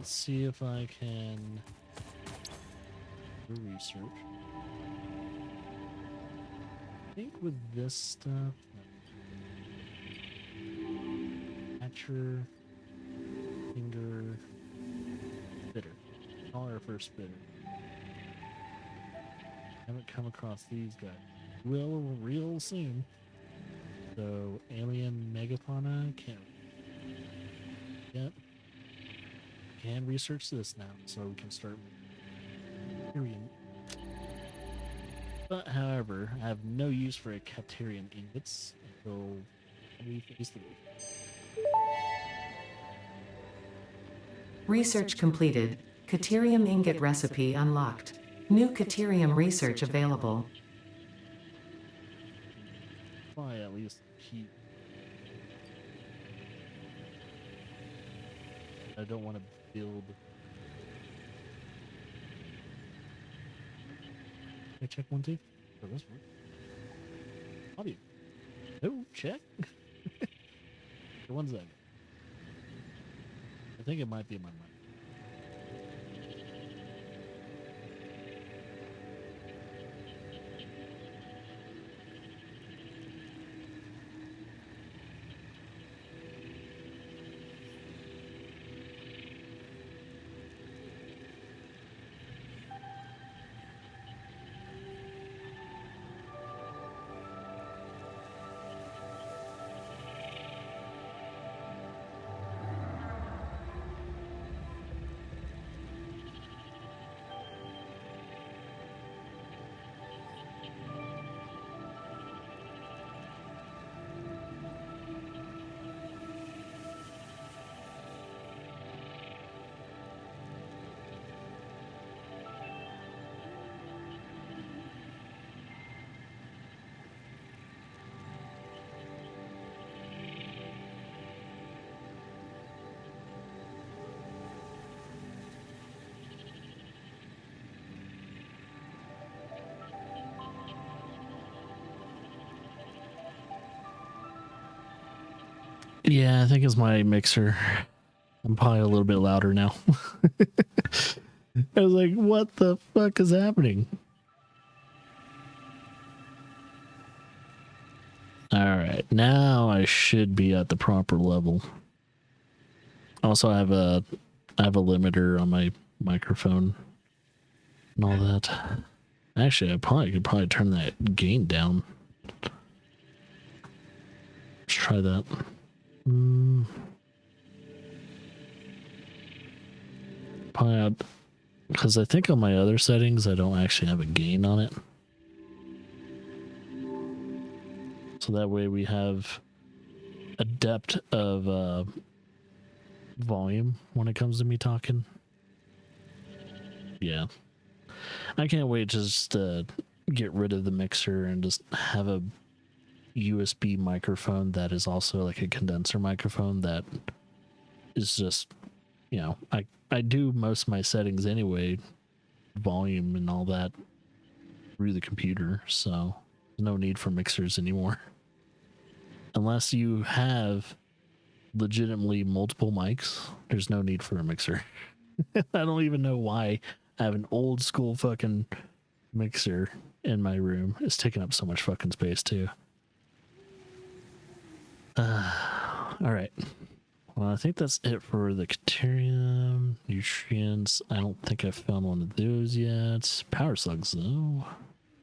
Speaker 1: Let's see if I can do research. I think with this stuff, catcher, finger, bitter. Call our first bidder. Haven't come across these guys. Will real soon. So alien megafauna can't yet. Can research this now, so we can start. But however, I have no use for a Capterium ingots until we face the
Speaker 2: Research completed. Caterium ingot recipe unlocked. New Caterium research available.
Speaker 1: Probably at least keep. I don't want to build. Can I check one too? For this one. Audio. Oh, check. The one's that. I think it might be my mic. Yeah, I think it's my mixer. I'm probably a little bit louder now. I was like, what the fuck is happening? All right, now I should be at the proper level. Also, I have a limiter on my microphone and all that. Actually, I could probably turn that gain down. Let's try that. Probably because I think on my other settings I don't actually have a gain on it. So that way we have a depth of volume when it comes to me talking. Yeah. I can't wait to just get rid of the mixer and just have a USB microphone that is also like a condenser microphone that is just, you know, I do most of my settings anyway, volume and all that through the computer, so there's no need for mixers anymore. Unless you have legitimately multiple mics, there's no need for a mixer. I don't even know why I have an old school fucking mixer in my room. It's taking up so much fucking space too. All right. Well, I think that's it for the Caterium. Nutrients. I don't think I've found one of those yet. Power slugs, though.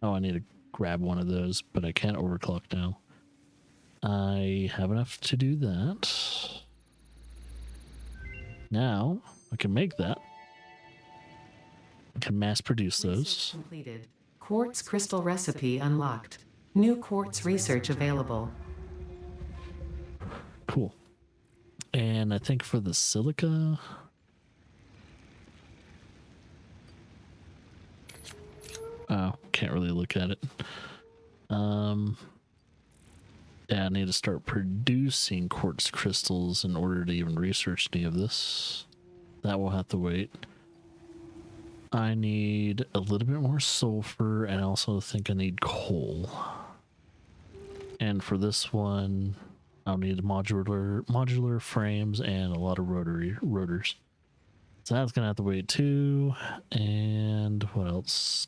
Speaker 1: Oh, I need to grab one of those, but I can't overclock now. I have enough to do that. Now, I can make that. I can mass produce those.
Speaker 2: Completed. Quartz crystal recipe unlocked. New quartz research available.
Speaker 1: Cool. And I think for the silica, oh, can't really look at it. Yeah, I need to start producing quartz crystals in order to even research any of this. That will have to wait. I need a little bit more sulfur, and I also think I need coal. And for this one, I'll need modular frames and a lot of rotors. So that's gonna have to wait too. And what else?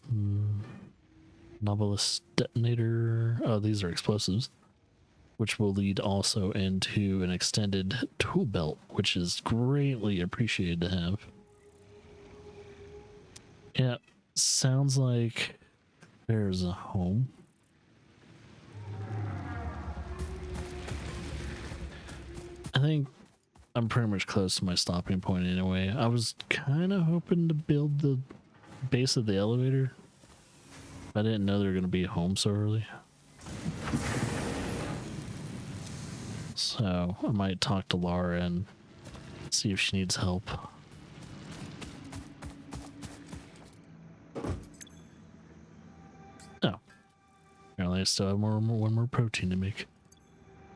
Speaker 1: Novelist detonator. Oh, these are explosives, which will lead also into an extended tool belt, which is greatly appreciated to have. Yeah, sounds like there's a home. I think I'm pretty much close to my stopping point anyway. I was kind of hoping to build the base of the elevator. I didn't know they were going to be home so early. So I might talk to Laura and see if she needs help. Oh, apparently I still have one more protein to make.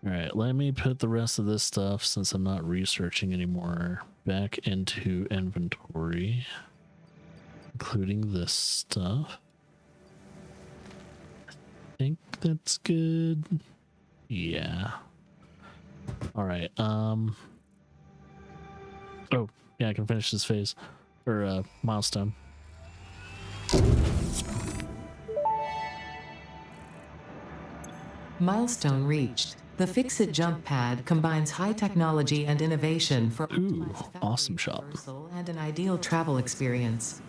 Speaker 1: All right, let me put the rest of this stuff, since I'm not researching anymore, back into inventory, including this stuff. I think that's good. Yeah. All right. Oh, yeah, I can finish this phase or milestone.
Speaker 2: Milestone reached. The Fix-It jump pad combines high technology and innovation for
Speaker 1: Ooh,
Speaker 2: optimized factory
Speaker 1: awesome shot.
Speaker 2: traversal and an ideal travel experience.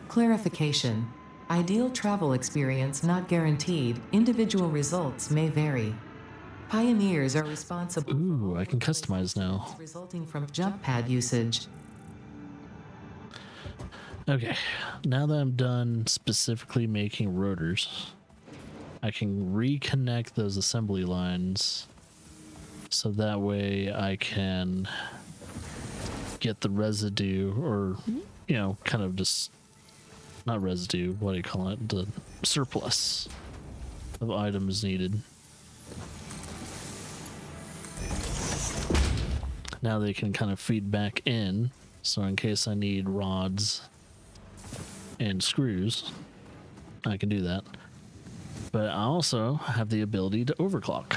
Speaker 2: Clarification. Ideal travel experience not guaranteed. Individual results may vary. Pioneers are responsible for
Speaker 1: Ooh,
Speaker 2: all
Speaker 1: I can
Speaker 2: workplace
Speaker 1: customize now.
Speaker 2: incidents resulting from jump pad usage.
Speaker 1: Okay, now that I'm done specifically making rotors, I can reconnect those assembly lines so that way I can get the residue, or, you know, kind of just, not residue, what do you call it? The surplus of items needed. Now they can kind of feed back in, so in case I need rods and screws, I can do that. But I also have the ability to overclock.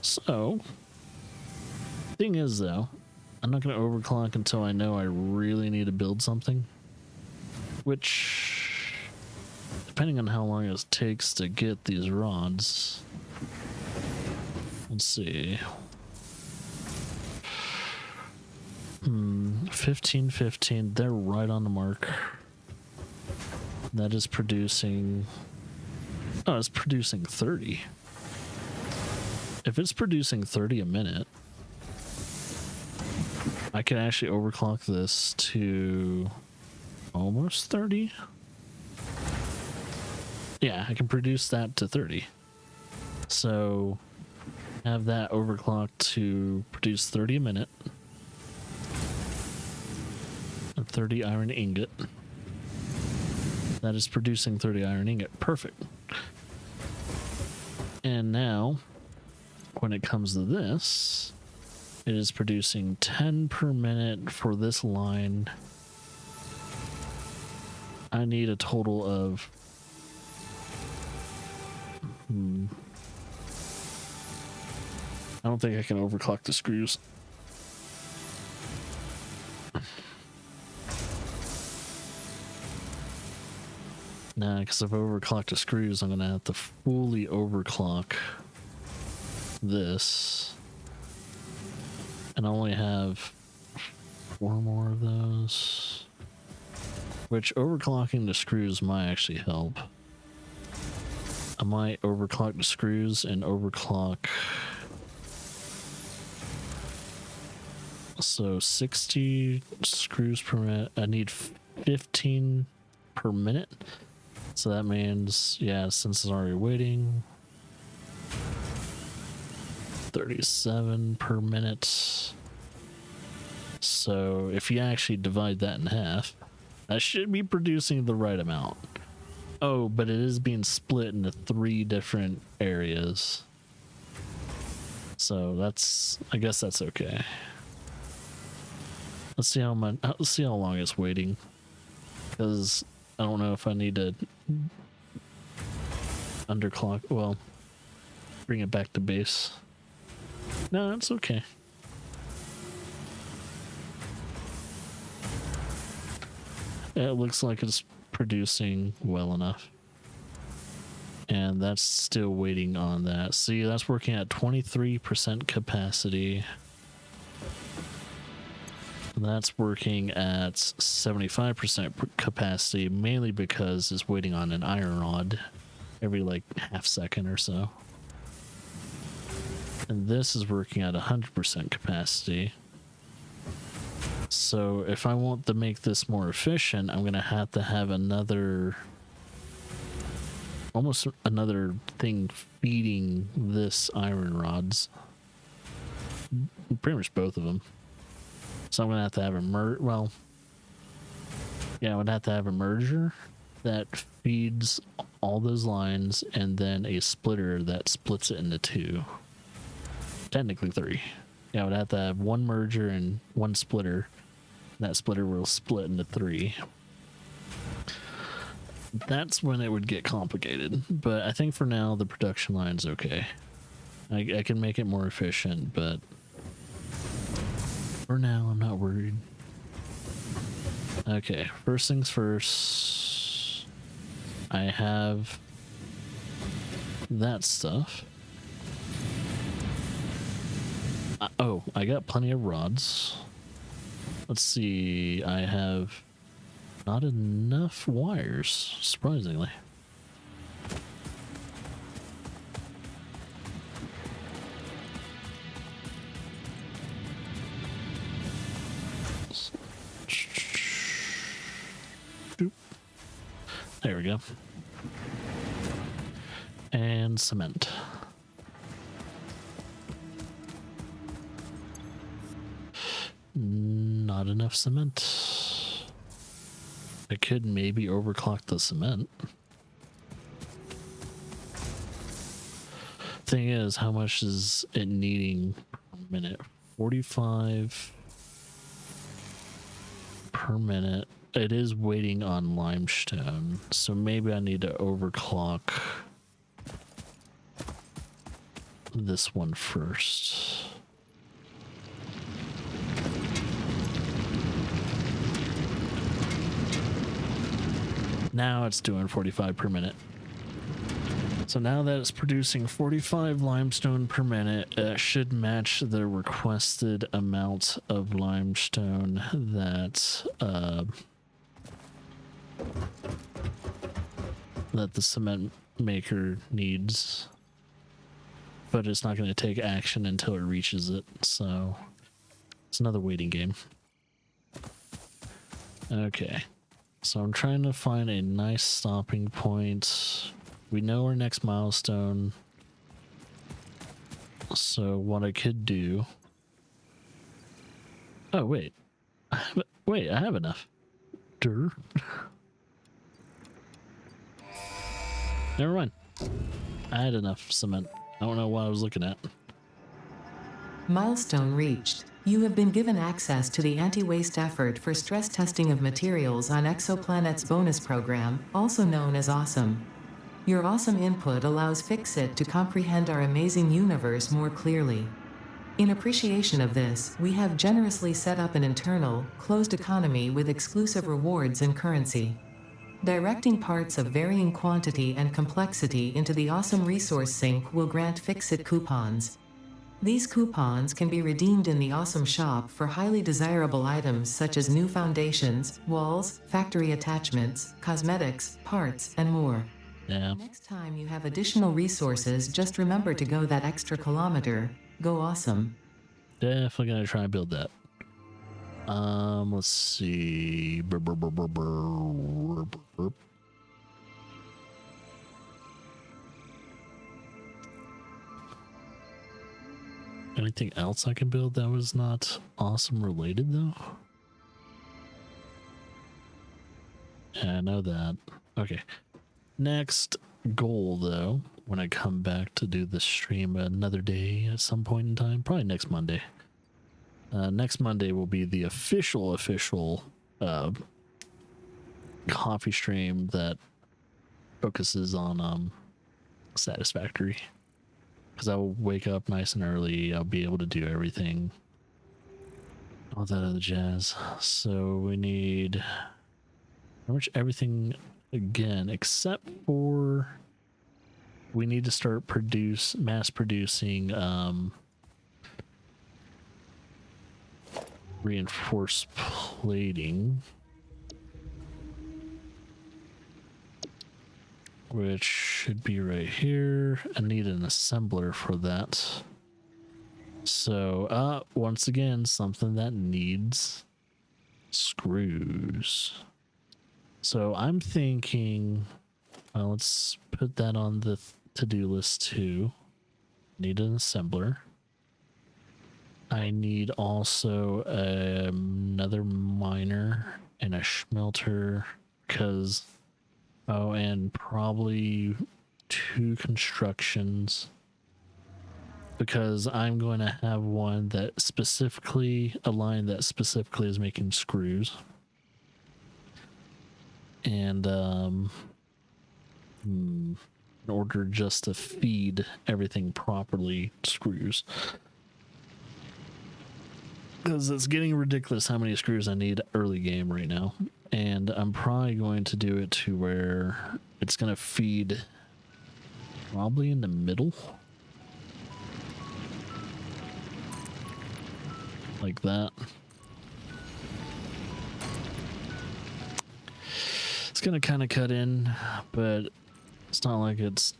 Speaker 1: So, thing is though, I'm not going to overclock until I know I really need to build something. Which, depending on how long it takes to get these rods, let's see. 15, they're right on the mark. That is producing, oh, it's producing 30. If it's producing 30 a minute, I can actually overclock this to almost 30. Yeah, I can produce that to 30. So have that overclocked to produce 30 a minute. A 30 iron ingot. That is producing 30 iron ingot. Perfect. And now, when it comes to this, it is producing 10 per minute for this line. I need a total of I don't think I can overclock the screws. Nah, because if I overclock the screws, I'm gonna have to fully overclock this. And I only have 4 more of those. Which overclocking the screws might actually help. I might overclock the screws and overclock. So 60 screws per minute. I need 15 per minute. So that means, yeah, since it's already waiting, 37 per minute. So if you actually divide that in half, that should be producing the right amount. Oh, but it is being split into 3 different areas. So that's, I guess that's okay. Let's see how much, let's see how long it's waiting. Because I don't know if I need to underclock, well, bring it back to base. No, it's okay. It looks like it's producing well enough. And that's still waiting on that. See, that's working at 23% capacity. That's working at 75% capacity, mainly because it's waiting on an iron rod every like half second or so. And this is working at 100% capacity. So if I want to make this more efficient, I'm going to have another, almost another thing feeding this iron rods. Pretty much both of them. So I'm going to have a I would have to have a merger that feeds all those lines and then a splitter that splits it into two. Technically three. Yeah, I would have to have one merger and one splitter. That splitter will split into three. That's when it would get complicated. But I think for now, the production line's okay. I can make it more efficient, but for now, I'm not worried. Okay, first things first. I have that stuff. I got plenty of rods. Let's see, I have not enough wires, surprisingly. There we go. And cement. Not enough cement. I could maybe overclock the cement. Thing is, how much is it needing per minute? 45 per minute. It is waiting on limestone, so maybe I need to overclock this one first. Now it's doing 45 per minute. So now that it's producing 45 limestone per minute, it should match the requested amount of limestone that that the cement maker needs. But it's not going to take action until it reaches it, so it's another waiting game. Okay, so I'm trying to find a nice stopping point. We know our next milestone, so what I could do... Oh, wait. I have enough. Never mind. I had enough cement. I don't know what I was looking at.
Speaker 2: Milestone reached. You have been given access to the anti-waste effort for stress testing of materials on Exoplanet's bonus program, also known as Awesome. Your awesome input allows Fixit to comprehend our amazing universe more clearly. In appreciation of this, we have generously set up an internal, closed economy with exclusive rewards and currency. Directing parts of varying quantity and complexity into the Awesome Resource Sink will grant Fixit coupons. These coupons can be redeemed in the Awesome Shop for highly desirable items such as new foundations, walls, factory attachments, cosmetics, parts, and more.
Speaker 1: Yeah.
Speaker 2: Next time you have additional resources, just remember to go that extra kilometer. Go awesome.
Speaker 1: Definitely gonna try and build that. Let's see. Anything else I can build that was not awesome related though? Yeah, I know that. Okay. Next goal though, when I come back to do this stream another day at some point in time, probably next Monday. Next Monday will be the official coffee stream that focuses on Satisfactory. Because I'll wake up nice and early, I'll be able to do everything. All that other jazz. So we need pretty much everything again, except for we need to start mass producing reinforced plating, which should be right here. I need an assembler for that. So, once again, something that needs screws. So I'm thinking, well, let's put that on the to-do list too. Need an assembler. I need also another miner and a smelter because, oh, and probably 2 constructions because I'm going to have one that specifically, a line that specifically is making screws. And in order just to feed everything properly, screws. Because it's getting ridiculous how many screws I need early game right now. And I'm probably going to do it to where it's going to feed probably in the middle. Like that. It's going to kind of cut in, but it's not like it's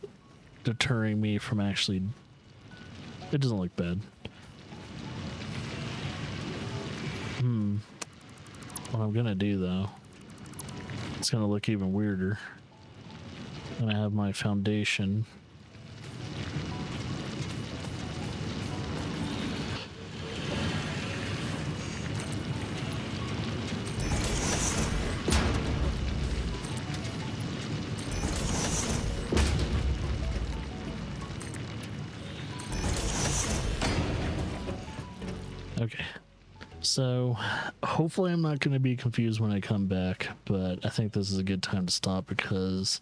Speaker 1: deterring me from actually... It doesn't look bad. What I'm gonna do though, it's gonna look even weirder. I'm gonna have my foundation. Okay. So, hopefully I'm not going to be confused when I come back, but I think this is a good time to stop because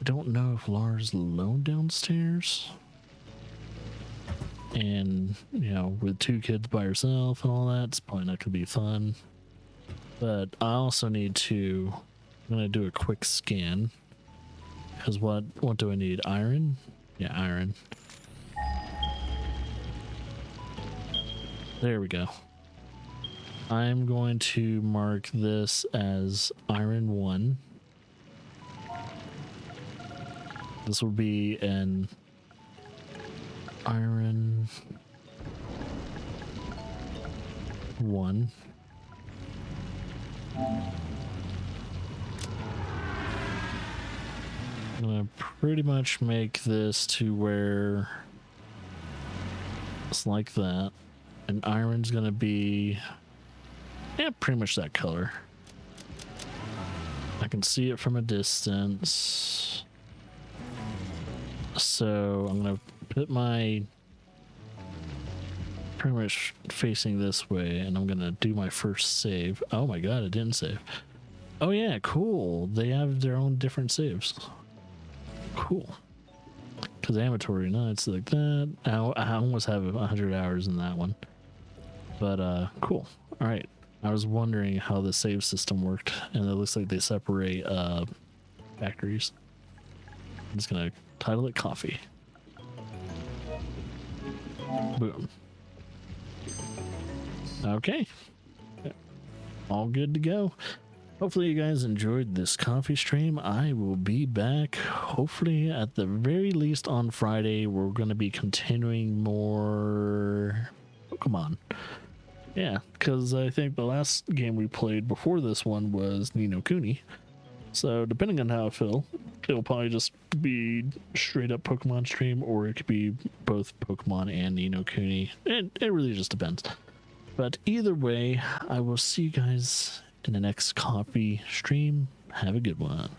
Speaker 1: I don't know if Lara's alone downstairs. And, you know, with 2 kids by herself and all that, it's probably not going to be fun. But I also need to, I'm going to do a quick scan. Because what do I need? Iron? Yeah, iron. There we go. I'm going to mark this as iron 1. This will be an iron 1. I'm gonna pretty much make this to where it's like that. And iron's gonna be, yeah, pretty much that color. I can see it from a distance. So I'm gonna put my pretty much facing this way, and I'm gonna do my first save. Oh my god, it didn't save. Oh yeah, cool. They have their own different saves. Cool. Because inventory, no, it's like that. I almost have 100 hours in that one. But cool. All right. I was wondering how the save system worked, and it looks like they separate factories. I'm just gonna title it coffee. Boom. Okay. All good to go. Hopefully you guys enjoyed this coffee stream. I will be back hopefully at the very least on Friday. We're going to be continuing more Pokemon. Yeah, because I think the last game we played before this one was Ni no Kuni. So depending on how I feel, it'll probably just be straight up Pokemon stream, or it could be both Pokemon and Ni no Kuni. It really just depends. But either way, I will see you guys in the next coffee stream. Have a good one.